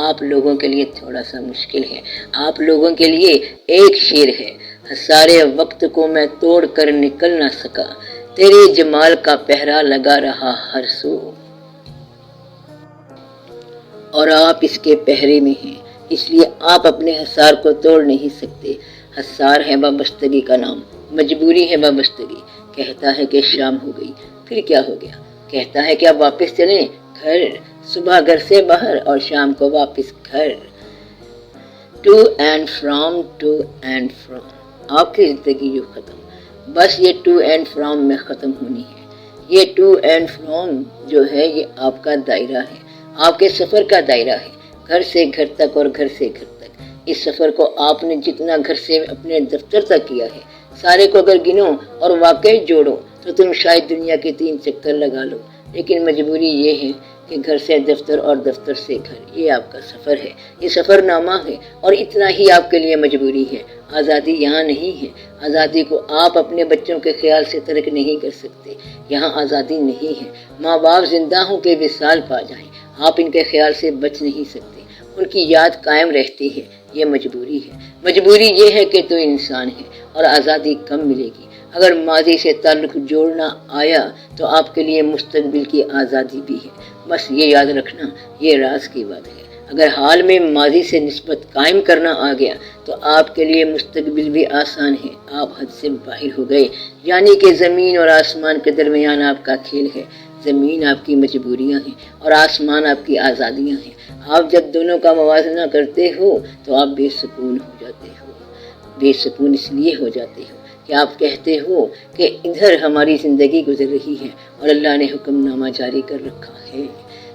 آپ لوگوں کے لیے تھوڑا سا مشکل ہے، آپ لوگوں کے لیے ایک شعر ہے، سارے وقت کو میں توڑ کر نکل نہ سکا، تیرے جمال کا پہرا لگا رہا ہر سو، اور آپ اس کے پہرے میں ہیں، اس لیے آپ اپنے حصار کو توڑ نہیں سکتے۔ حصار ہے وابستگی کا نام، مجبوری ہے وابستگی۔ کہتا ہے کہ شام ہو گئی، پھر کیا ہو گیا؟ کہتا ہے کہ آپ واپس چلیں گھر، صبح گھر سے باہر اور شام کو واپس گھر۔ ٹو اینڈ فرام آپ کی زندگی جو ختم، بس یہ ٹو اینڈ فرام میں ختم ہونی ہے۔ یہ ٹو اینڈ فرام جو ہے یہ آپ کا دائرہ ہے، آپ کے سفر کا دائرہ ہے، گھر سے گھر تک اور گھر سے گھر تک۔ اس سفر کو آپ نے جتنا گھر سے اپنے دفتر تک کیا ہے، سارے کو اگر گنو اور واقعی جوڑو تو تم شاید دنیا کے 3 چکر لگا لو۔ لیکن مجبوری یہ ہے کہ گھر سے دفتر اور دفتر سے گھر، یہ آپ کا سفر ہے، یہ سفر نامہ ہے، اور اتنا ہی آپ کے لیے مجبوری ہے۔ آزادی یہاں نہیں ہے۔ آزادی کو آپ اپنے بچوں کے خیال سے ترک نہیں کر سکتے۔ یہاں آزادی نہیں ہے۔ ماں باپ زندہ ہوں کہ وصال پا جائیں، آپ ان کے خیال سے بچ نہیں سکتے، ان کی یاد قائم رہتی ہے۔ یہ مجبوری ہے۔ مجبوری یہ ہے کہ تو انسان ہے اور آزادی کم ملے گی۔ اگر ماضی سے تعلق جوڑنا آیا تو آپ کے لیے مستقبل کی آزادی بھی ہے۔ بس یہ یاد رکھنا، یہ راز کی بات ہے۔ اگر حال میں ماضی سے نسبت قائم کرنا آ گیا تو آپ کے لیے مستقبل بھی آسان ہے۔ آپ حد سے باہر ہو گئے، یعنی کہ زمین اور آسمان کے درمیان آپ کا کھیل ہے۔ زمین آپ کی مجبوریاں ہیں اور آسمان آپ کی آزادیاں ہیں۔ آپ جب دونوں کا موازنہ کرتے ہو تو آپ بے سکون ہو جاتے ہو۔ بے سکون اس لیے ہو جاتے ہو کہ آپ کہتے ہو کہ ادھر ہماری زندگی گزر رہی ہے اور اللہ نے حکم نامہ جاری کر رکھا ہے۔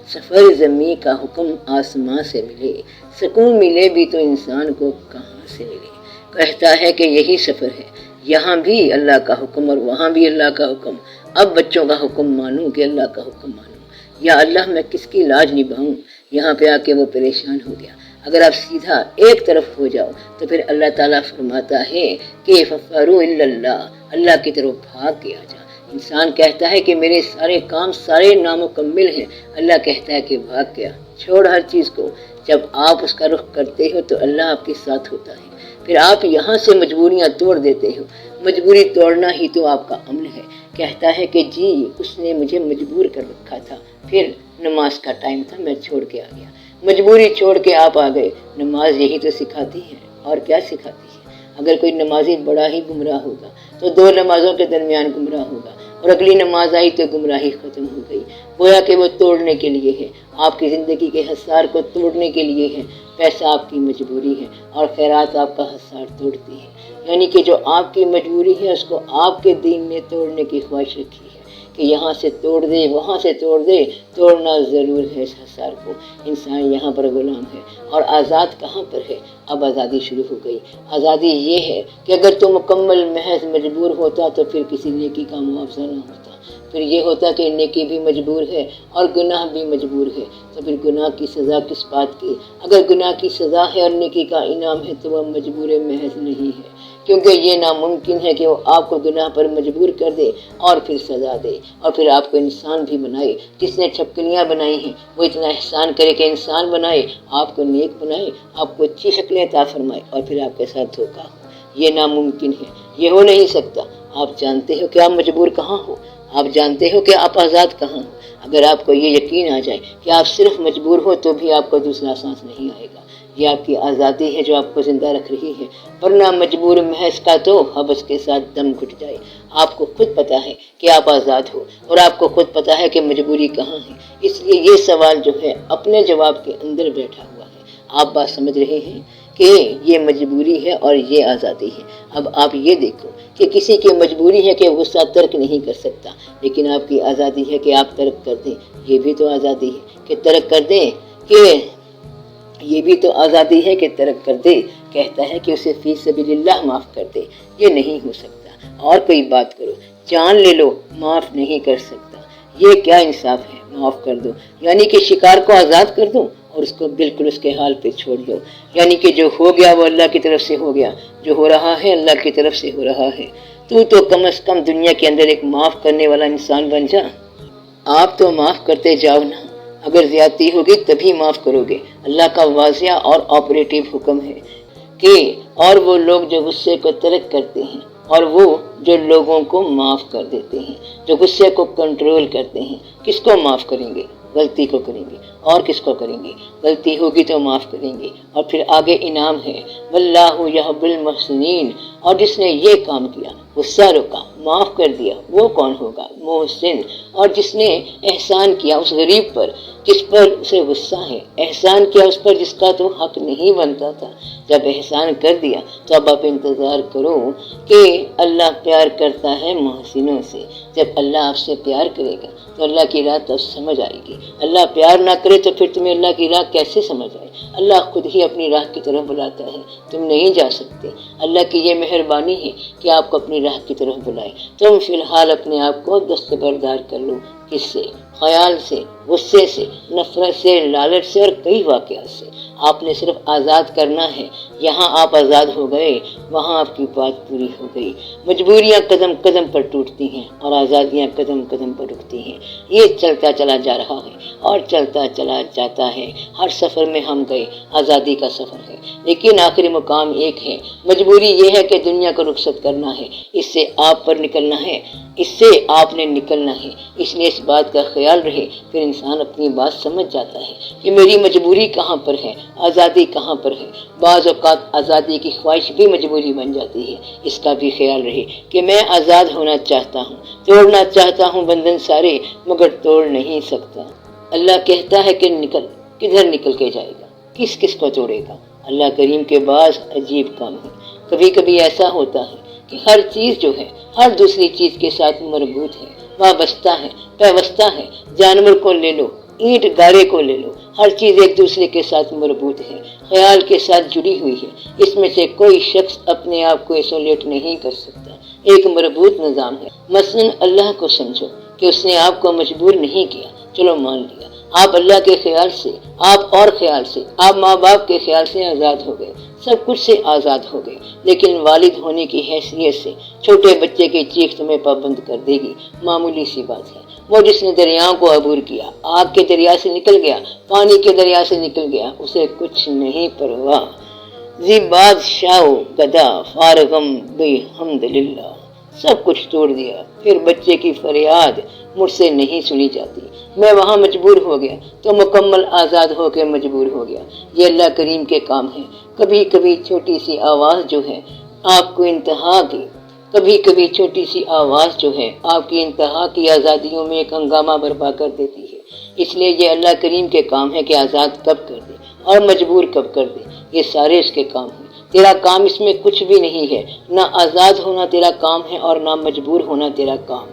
سفر زمین کا حکم آسمان سے ملے، سکون ملے بھی تو انسان کو کہاں سے ملے؟ کہتا ہے کہ یہی سفر ہے، یہاں بھی اللہ کا حکم اور وہاں بھی اللہ کا حکم۔ اب بچوں کا حکم مانوں کہ اللہ کا حکم مانوں؟ یا اللہ میں کس کی لاج نبھاؤں؟ یہاں پہ آ کے وہ پریشان ہو گیا۔ اگر آپ سیدھا ایک طرف ہو جاؤ تو پھر اللہ تعالیٰ فرماتا ہے کہ فَفَرُّوا إِلَّا اللَّهِ، اللہ کی طرف بھاگ کے آ جا، انسان کہتا ہے کہ میرے سارے کام سارے نامکمل ہیں، اللہ کہتا ہے کہ بھاگ گیا، چھوڑ ہر چیز کو۔ جب آپ اس کا رخ کرتے ہو تو اللہ آپ کے ساتھ ہوتا ہے، پھر آپ یہاں سے مجبوریاں توڑ دیتے ہو۔ مجبوری توڑنا ہی تو آپ کا عمل ہے۔ کہتا ہے کہ جی اس نے مجھے مجبور کر رکھا تھا، پھر نماز کا ٹائم تھا، میں چھوڑ کے آ گیا، مجبوری چھوڑ کے آپ آ گئے۔ نماز یہی تو سکھاتی ہے، اور کیا سکھاتی ہے؟ اگر کوئی نمازی بڑا ہی گمراہ ہوگا تو دو نمازوں کے درمیان گمراہ ہوگا، اور اگلی نماز آئی تو گمراہی ختم ہو گئی۔ گویا کہ وہ توڑنے کے لیے ہے، آپ کی زندگی کے حصار کو توڑنے کے لیے ہے۔ پیسہ آپ کی مجبوری ہے اور خیرات آپ کا حصار توڑتی ہے، یعنی کہ جو آپ کی مجبوری ہے اس کو آپ کے دین نے توڑنے کی خواہش رکھی ہے کہ یہاں سے توڑ دے، وہاں سے توڑ دے، توڑنا ضرور ہے اس حصار کو۔ انسان یہاں پر غلام ہے، اور آزاد کہاں پر ہے؟ اب آزادی شروع ہو گئی۔ آزادی یہ ہے کہ اگر تو مکمل محض مجبور ہوتا تو پھر کسی نیکی کا معاوضہ نہ ہوتا، پھر یہ ہوتا کہ نیکی بھی مجبور ہے اور گناہ بھی مجبور ہے، تو پھر گناہ کی سزا کس بات کی؟ اگر گناہ کی سزا ہے اور نیکی کا انعام ہے تو وہ مجبور محض نہیں ہے، کیونکہ یہ ناممکن ہے کہ وہ آپ کو گناہ پر مجبور کر دے اور پھر سزا دے، اور پھر آپ کو انسان بھی بنائے۔ جس نے چھپکلیاں بنائی ہیں وہ اتنا احسان کرے کہ انسان بنائے، آپ کو نیک بنائے، آپ کو اچھی شکلیں عطا فرمائے، اور پھر آپ کے ساتھ دھوکا ہو۔ یہ ناممکن ہے، یہ ہو نہیں سکتا۔ آپ جانتے ہو کہ آپ مجبور کہاں ہو، آپ جانتے ہو کہ آپ آزاد کہاں ہو۔ اگر آپ کو یہ یقین آ جائے کہ آپ صرف مجبور ہو تو بھی آپ کو دوسرا سانس نہیں آئے گا، یہ آپ کی آزادی ہے جو آپ کو زندہ رکھ رہی ہے، ورنہ مجبور محض کا تو حبس کے ساتھ دم گھٹ جائے۔ آپ کو خود پتا ہے کہ آپ آزاد ہو، اور آپ کو خود پتا ہے کہ مجبوری کہاں ہے، اس لیے یہ سوال جو ہے اپنے جواب کے اندر بیٹھا ہوا ہے۔ آپ بات سمجھ رہے ہیں کہ یہ مجبوری ہے اور یہ آزادی ہے۔ اب آپ یہ دیکھو کہ کسی کی مجبوری ہے کہ غصہ ترک نہیں کر سکتا، لیکن آپ کی آزادی ہے کہ آپ ترک کر دیں، یہ بھی تو آزادی ہے کہ ترک کر دیں، کہ یہ بھی تو آزادی ہے کہ ترک کر دے۔ کہتا ہے کہ اسے فی سبیل اللہ معاف کر دے، یہ نہیں ہو سکتا۔ اور کوئی بات کرو، جان لے لو، معاف نہیں کر سکتا، یہ کیا انصاف ہے؟ معاف کر دو یعنی کہ شکار کو آزاد کر دو اور اس کو بالکل اس کے حال پہ چھوڑ دو، یعنی کہ جو ہو گیا وہ اللہ کی طرف سے ہو گیا، جو ہو رہا ہے اللہ کی طرف سے ہو رہا ہے۔ تو کم از کم دنیا کے اندر ایک معاف کرنے والا انسان بن جا۔ آپ تو معاف کرتے جاؤ نا، اگر زیادتی ہوگی تبھی معاف کرو گے۔ اللہ کا واضح اور آپریٹیو حکم ہے کہ اور وہ لوگ جو غصے کو ترک کرتے ہیں، اور وہ جو لوگوں کو معاف کر دیتے ہیں، جو غصے کو کنٹرول کرتے ہیں، کس کو معاف کریں گے؟ غلطی کو کریں گے، اور کس کو کریں گے؟ غلطی ہوگی تو معاف کریں گے، اور پھر آگے انعام ہے، واللہ یحب المحسنین۔ اور جس نے یہ کام کیا، غصہ روکا، معاف کر دیا، وہ کون ہوگا؟ محسن۔ اور جس نے احسان کیا اس غریب پر جس پر اسے غصہ ہے، احسان کیا اس پر جس کا تو حق نہیں بنتا تھا، جب احسان کر دیا تو اب آپ انتظار کرو کہ اللہ پیار کرتا ہے محسنوں سے۔ جب اللہ آپ سے پیار کرے گا تو اللہ کی راہ تب سمجھ آئے گی۔ اللہ پیار نہ کرے تو پھر تمہیں اللہ کی راہ کیسے سمجھ آئے؟ اللہ خود ہی اپنی راہ کی طرف بلاتا ہے، تم نہیں جا سکتے۔ اللہ کی یہ مہربانی ہے کہ آپ کو اپنی راہ کی طرف بلائے۔ تم فی الحال اپنے آپ کو دستبردار کر لو، کس سے؟ خیال سے، غصے سے، نفرت سے، لالچ سے، اور کئی واقعات سے۔ آپ نے صرف آزاد کرنا ہے۔ یہاں آپ آزاد ہو گئے، وہاں آپ کی بات پوری ہو گئی۔ مجبوریاں قدم قدم پر ٹوٹتی ہیں اور آزادیاں قدم قدم پر رکتی ہیں۔ یہ چلتا چلا جا رہا ہے اور چلتا چلا جاتا ہے۔ ہر سفر میں ہم گئے، آزادی کا سفر ہے، لیکن آخری مقام ایک ہے۔ مجبوری یہ ہے کہ دنیا کو رخصت کرنا ہے، اس سے آپ پر نکلنا ہے، اس سے آپ نے نکلنا ہے۔ اس لیے اس بات کا خیال رہے، پھر انسان اپنی بات سمجھ جاتا ہے کہ میری مجبوری کہاں پر ہے، آزادی کہاں پر ہے۔ بعض اوقات آزادی کی خواہش بھی مجبوری بن جاتی ہے۔ اس کا بھی خیال رہے کہ میں آزاد ہونا چاہتا ہوں، توڑنا چاہتا ہوں بندھن سارے، مگر توڑ نہیں سکتا۔ اللہ کہتا ہے کہ نکل، کدھر نکل کے جائے گا؟ کس کس کو توڑے گا؟ اللہ کریم کے بعض عجیب کام ہے۔ کبھی کبھی ایسا ہوتا ہے کہ ہر چیز جو ہے ہر دوسری چیز کے ساتھ مربوط ہے، وابستہ ہے، پیوستہ ہے۔ جانور کو لے لو، اینٹ گارے کو لے لو، ہر چیز ایک دوسرے کے ساتھ مربوط ہے، خیال کے ساتھ جڑی ہوئی ہے۔ اس میں سے کوئی شخص اپنے آپ کو ایسولیٹ نہیں کر سکتا، ایک مربوط نظام ہے۔ مثلا اللہ کو سمجھو کہ اس نے آپ کو مجبور نہیں کیا، چلو مان لیا، آپ اللہ کے خیال سے، آپ اور خیال سے، آپ ماں باپ کے خیال سے آزاد ہو گئے، سب کچھ سے آزاد ہو گئے، لیکن والد ہونے کی حیثیت سے چھوٹے بچے کی چیخ تمہیں پابند کر دے گی۔ معمولی سی بات ہے، وہ جس نے دریاؤں کو عبور کیا، آگ کے دریا سے نکل گیا، پانی کے دریا سے نکل گیا، اسے کچھ نہیں پرواہ۔ زی بادشاہ گدا فارغم بے حمد للہ، سب کچھ توڑ دیا، پھر بچے کی فریاد مجھ سے نہیں سنی جاتی، میں وہاں مجبور ہو گیا تو مکمل آزاد ہو کے مجبور ہو گیا۔ یہ اللہ کریم کے کام ہے۔ کبھی کبھی چھوٹی سی آواز جو ہے آپ کو انتہا کی، کبھی کبھی چھوٹی سی آواز جو ہے آپ کی انتہا کی آزادیوں میں ایک ہنگامہ برپا کر دیتی ہے۔ اس لیے یہ اللہ کریم کے کام ہے کہ آزاد کب کر دے اور مجبور کب کر دے، یہ سارے اس کے کام ہیں۔ تیرا کام اس میں کچھ بھی نہیں ہے، نہ آزاد ہونا تیرا کام ہے اور نہ مجبور ہونا تیرا کام۔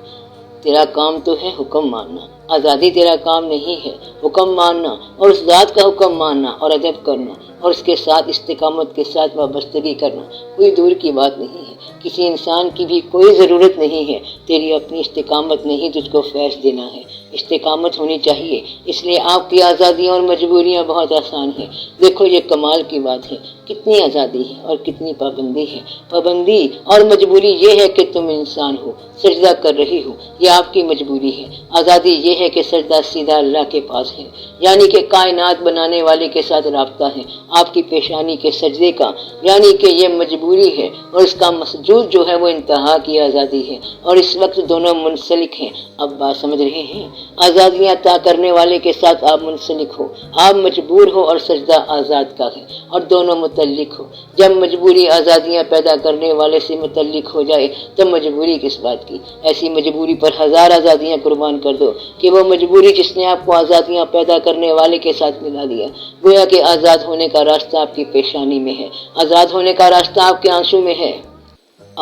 تیرا کام تو ہے حکم ماننا، آزادی تیرا کام نہیں ہے، حکم ماننا اور اس ذات کا حکم ماننا اور ادب کرنا اور اس کے ساتھ استقامت کے ساتھ وابستگی کرنا کوئی دور کی بات نہیں ہے۔ کسی انسان کی بھی کوئی ضرورت نہیں ہے، تیری اپنی استقامت نہیں تجھ کو فیض دینا ہے، استقامت ہونی چاہیے۔ اس لیے آپ کی آزادیاں اور مجبوریاں بہت آسان ہیں۔ دیکھو یہ کمال کی بات ہے، کتنی آزادی ہے اور کتنی پابندی ہے۔ پابندی اور مجبوری یہ ہے کہ تم انسان ہو، سجدہ کر رہی ہو، یہ آپ کی مجبوری ہے۔ آزادی یہ ہے کہ سجدہ سیدھا اللہ کے پاس ہے، یعنی کہ کائنات بنانے والے کے ساتھ رابطہ ہے۔ آپ کی پیشانی کے سجدے کا یعنی کہ یہ مجبوری ہے، اور اس کا مسجود جو ہے وہ انتہا کی آزادی ہے، اور اس وقت دونوں منسلک ہیں۔ اب بات سمجھ رہے ہیں؟ آزادیاں عطا کرنے والے کے ساتھ آپ منسلک ہو، آپ مجبور ہو اور سجدہ آزاد کا ہے، اور دونوں متعلق ہو۔ جب مجبوری آزادیاں پیدا کرنے والے سے متعلق ہو جائے تو مجبوری کس بات کی؟ ایسی مجبوری پر ہزار آزادیاں قربان کر دو کہ وہ مجبوری جس نے آپ کو آزادیاں پیدا کرنے والے کے ساتھ ملا دیا۔ گویا کہ آزاد ہونے کا راستہ آپ کی پیشانی میں ہے، آزاد ہونے کا راستہ آپ کے آنسو میں ہے۔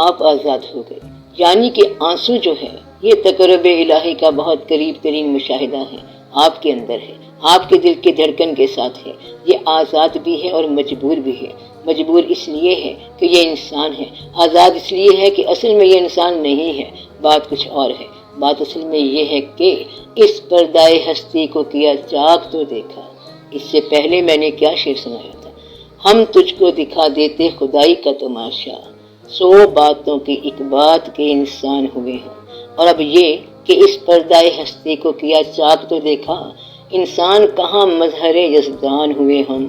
آپ آزاد ہو گئے، یعنی کہ آنسو جو ہے یہ تقرب الہی کا بہت قریب ترین مشاہدہ ہے، آپ کے اندر ہے، آپ کے دل کی دھڑکن کے ساتھ ہے۔ یہ آزاد بھی ہے اور مجبور بھی ہے۔ مجبور اس لیے ہے کہ یہ انسان ہے، آزاد اس لیے ہے کہ اصل میں یہ انسان نہیں ہے۔ بات کچھ اور ہے، بات اصل میں یہ ہے کہ اس پردائے ہستی کو کیا چاک تو دیکھا۔ اس سے پہلے میں نے کیا شعر سنایا تھا؟ ہم تجھ کو دکھا دیتے خدائی کا تماشا، 100 باتوں کی ایک بات کے انسان ہوئے ہیں۔ اور اب یہ کہ اس پردائے ہستی کو کیا چاک تو دیکھا، انسان کہاں مظہر یزدان ہوئے ہم۔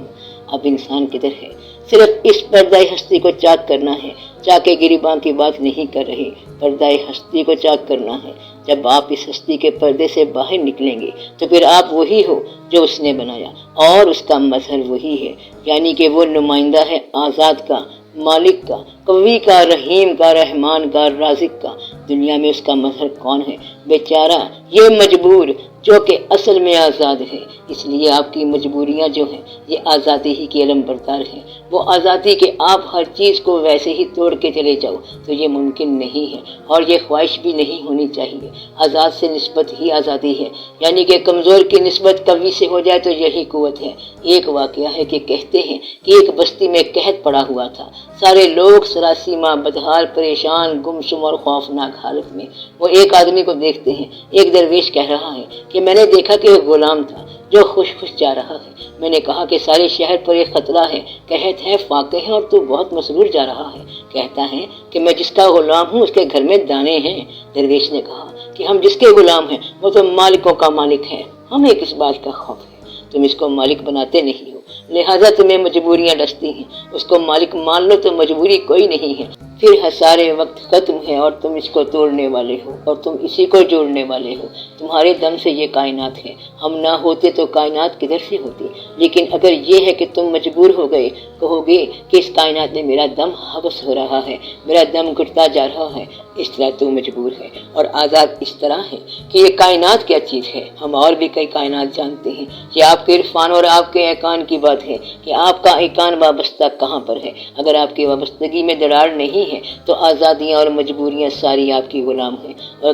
اب انسان کدھر ہے؟ صرف اس پردائے ہستی کو چاک کرنا ہے۔ چاکے گریباں کی بات نہیں کر رہے، پردائے ہستی کو چاک کرنا ہے۔ جب آپ اس ہستی کے پردے سے باہر نکلیں گے تو پھر آپ وہی ہو جو اس نے بنایا، اور اس کا مظہر وہی ہے، یعنی کہ وہ نمائندہ ہے آزاد کا، مالک کا، قوی کا، رحیم کا، رحمان کا، رازق کا۔ دنیا میں اس کا مظہر کون ہے؟ بیچارہ یہ مجبور جو کہ اصل میں آزاد ہے۔ اس لیے آپ کی مجبوریاں جو ہیں یہ آزادی ہی کی علم بردار ہیں۔ وہ آزادی کہ آپ ہر چیز کو ویسے ہی توڑ کے چلے جاؤ تو یہ ممکن نہیں ہے، اور یہ خواہش بھی نہیں ہونی چاہیے۔ آزاد سے نسبت ہی آزادی ہے، یعنی کہ کمزور کی نسبت قوی سے ہو جائے تو یہی قوت ہے۔ ایک واقعہ ہے کہ کہتے ہیں کہ ایک بستی میں قحط پڑا ہوا تھا، سارے لوگ سراسیمہ بدحال، پریشان، گمسم اور خوفناک حالت میں۔ وہ ایک آدمی کو دیکھتے ہیں، ایک درویش کہہ رہا ہے کہ میں نے دیکھا کہ ایک غلام تھا جو خوش خوش جا رہا ہے۔ میں نے کہا کہ سارے شہر پر ایک خطرہ ہے، قحط ہے، فاقے ہیں، اور تو بہت مسرور جا رہا ہے۔ کہتا ہے کہ میں جس کا غلام ہوں اس کے گھر میں دانے ہیں۔ درویش نے کہا کہ ہم جس کے غلام ہیں وہ تو مالکوں کا مالک ہے، ہمیں کس بات کا خوف ہے؟ تم اس کو مالک بناتے نہیں ہو، لہٰذا تمہیں مجبوریاں ڈستی ہیں۔ اس کو مالک مان لو تو مجبوری کوئی نہیں ہے۔ پھر حصار وقت ختم ہے اور تم اس کو توڑنے والے ہو، اور تم اسی کو جوڑنے والے ہو۔ تمہارے دم سے یہ کائنات ہے، ہم نہ ہوتے تو کائنات کدھر سے ہوتی؟ لیکن اگر یہ ہے کہ تم مجبور ہو گئے، کہو گے کہ اس کائنات میں میرا دم حبس ہو رہا ہے، میرا دم گھٹتا جا رہا ہے، اس طرح تو مجبور ہے۔ اور آزاد اس طرح ہے کہ یہ کائنات کیا چیز ہے، ہم اور بھی کئی کائنات جانتے ہیں۔ یہ آپ کے عرفان اور آپ کے ایقان کی بات ہے کہ آپ کا ایقان وابستہ کہاں پر ہے۔ اگر آپ کی وابستگی میں دراڑ نہیں ہے تو آزادیاں اور مجبوریاں ساری آپ کی غلام ہیں، اور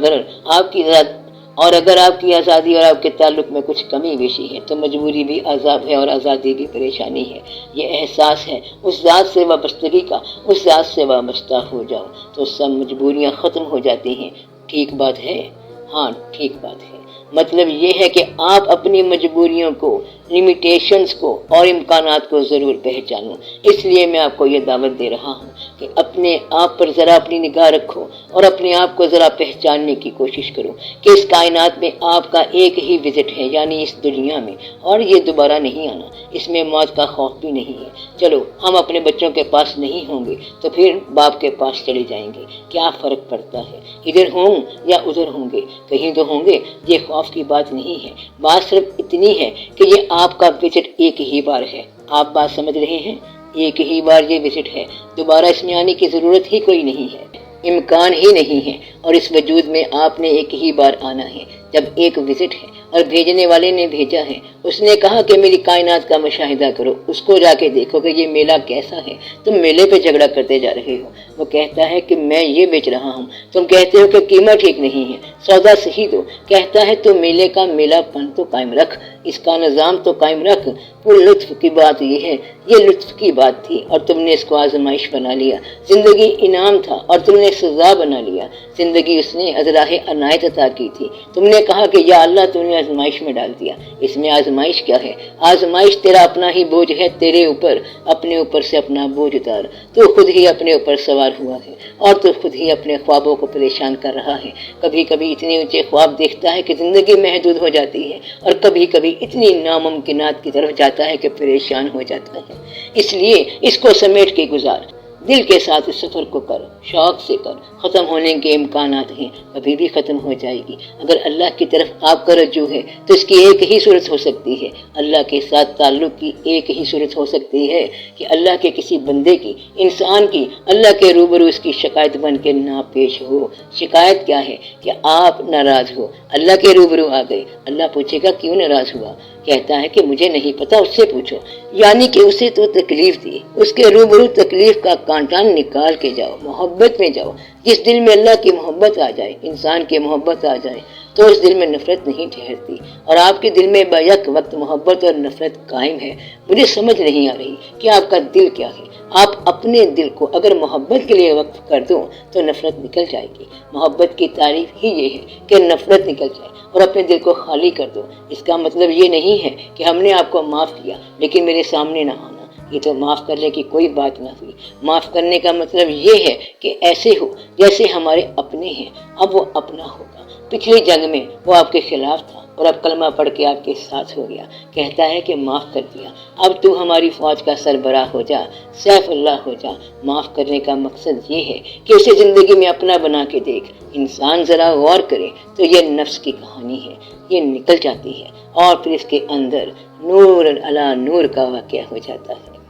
اگر آپ کی آزادی اور آپ کے تعلق میں کچھ کمی بیشی ہے تو مجبوری بھی عذاب ہے اور آزادی بھی پریشانی ہے۔ یہ احساس ہے اس ذات سے وابستگی کا، اس ذات سے وابستہ ہو جاؤ تو سب مجبوریاں ختم ہو جاتی ہیں۔ ٹھیک بات ہے؟ ہاں ٹھیک بات ہے۔ مطلب یہ ہے کہ آپ اپنی مجبوریوں کو، لمیٹیشنز کو اور امکانات کو ضرور پہچانو۔ اس لیے میں آپ کو یہ دعوت دے رہا ہوں کہ اپنے آپ پر ذرا اپنی نگاہ رکھو اور اپنے آپ کو ذرا پہچاننے کی کوشش کرو کہ اس کائنات میں آپ کا ایک ہی وزٹ ہے، یعنی اس دنیا میں، اور یہ دوبارہ نہیں آنا۔ اس میں موت کا خوف بھی نہیں ہے۔ چلو ہم اپنے بچوں کے پاس نہیں ہوں گے تو پھر باپ کے پاس چلے جائیں گے، کیا فرق پڑتا ہے؟ ادھر ہوں یا ادھر ہوں گے، کہیں تو ہوں گے۔ یہ خوف کی بات نہیں ہے، بات صرف اتنی ہے کہ یہ آپ کا وزٹ ایک ہی بار ہے۔ آپ بات سمجھ رہے ہیں؟ ایک ہی بار یہ وزٹ ہے، دوبارہ اس میں آنے کی ضرورت ہی کوئی نہیں ہے، امکان ہی نہیں ہے۔ اور اس وجود میں آپ نے ایک ہی بار آنا ہے، جب ایک وزٹ ہے اور بھیجنے والے نے بھیجا ہے۔ اس نے کہا کہ میری کائنات کا مشاہدہ کرو، اس کو جا کے دیکھو کہ یہ میلہ کیسا ہے۔ تم میلے پہ جھگڑا کرتے جا رہے ہو۔ وہ کہتا ہے کہ میں یہ بیچ رہا ہوں، تم کہتے ہو کہ قیمت ٹھیک نہیں ہے، سودا صحیح دو۔ کہتا ہے تو میلے کا میلہ پن تو قائم رکھ، اس کا نظام تو قائم رکھ۔ وہ لطف کی بات یہ ہے، یہ لطف کی بات تھی اور تم نے اس کو آزمائش بنا لیا۔ زندگی انعام تھا اور تم نے سزا بنا لیا۔ زندگی اس نے ازراہ عنایت عطا کی تھی، تم نے کہا کہ یا اللہ تو نے آزمائش میں ڈال دیا۔ اس میں آزمائش کیا ہے؟ آزمائش تیرا اپنا ہی بوجھ ہے، تیرے اوپر، اپنے اوپر سے اپنا بوجھ اتار۔ تو خود ہی اپنے اوپر سوار ہوا ہے اور تو خود ہی اپنے خوابوں کو پریشان کر رہا ہے۔ کبھی کبھی اتنے اونچے خواب دیکھتا ہے کہ زندگی محدود ہو جاتی ہے، اور کبھی کبھی اتنی ناممکنات کی طرف جاتا ہے کہ پریشان ہو جاتا ہے۔ اس لیے اس کو سمیٹ کے گزار، دل کے ساتھ اس سفر کو کر، شوق سے کر۔ ختم ہونے کے امکانات ہیں، کبھی بھی ختم ہو جائے گی۔ اگر اللہ کی طرف آپ کا رجوع ہے تو اس کی ایک ہی صورت ہو سکتی ہے، اللہ کے ساتھ تعلق کی ایک ہی صورت ہو سکتی ہے کہ اللہ کے کسی بندے کی، انسان کی، اللہ کے روبرو اس کی شکایت بن کے نہ پیش ہو۔ شکایت کیا ہے؟ کہ آپ ناراض ہو، اللہ کے روبرو آ گئے۔ اللہ پوچھے گا کیوں ناراض ہوا؟ کہتا ہے کہ مجھے نہیں پتا، اس سے پوچھو۔ یعنی کہ اسے تو تکلیف دی، اس کے روبرو تکلیف کا کانٹا نکال کے جاؤ، محبت میں جاؤ۔ جس دل میں اللہ کی محبت آ جائے، انسان کی محبت آ جائے، تو اس دل میں نفرت نہیں ٹھہرتی، اور آپ کے دل میں بیک وقت محبت اور نفرت قائم ہے۔ مجھے سمجھ نہیں آ رہی کہ آپ کا دل کیا ہے۔ آپ اپنے دل کو اگر محبت کے لیے وقف کر دو تو نفرت نکل جائے گی۔ محبت کی تعریف ہی یہ ہے کہ نفرت نکل جائے، اور اپنے دل کو خالی کر دو۔ اس کا مطلب یہ نہیں ہے کہ ہم نے آپ کو معاف کیا لیکن میرے سامنے نہ آنا، یہ تو معاف کرنے کی کوئی بات نہ ہوئی۔ معاف کرنے کا مطلب یہ ہے کہ ایسے ہو جیسے ہمارے اپنے ہیں۔ اب وہ اپنا ہوگا۔ پچھلی جنگ میں وہ آپ کے خلاف تھا اور اب کلمہ پڑھ کے آپ کے ساتھ ہو گیا۔ کہتا ہے کہ معاف کر دیا، اب تو ہماری فوج کا سربراہ ہو جا، سیف اللہ ہو جا۔ معاف کرنے کا مقصد یہ ہے کہ اسے زندگی میں اپنا بنا کے دیکھ۔ انسان ذرا غور کرے تو یہ نفس کی کہانی ہے، یہ نکل جاتی ہے اور پھر اس کے اندر نور علی نور کا واقعہ ہو جاتا ہے۔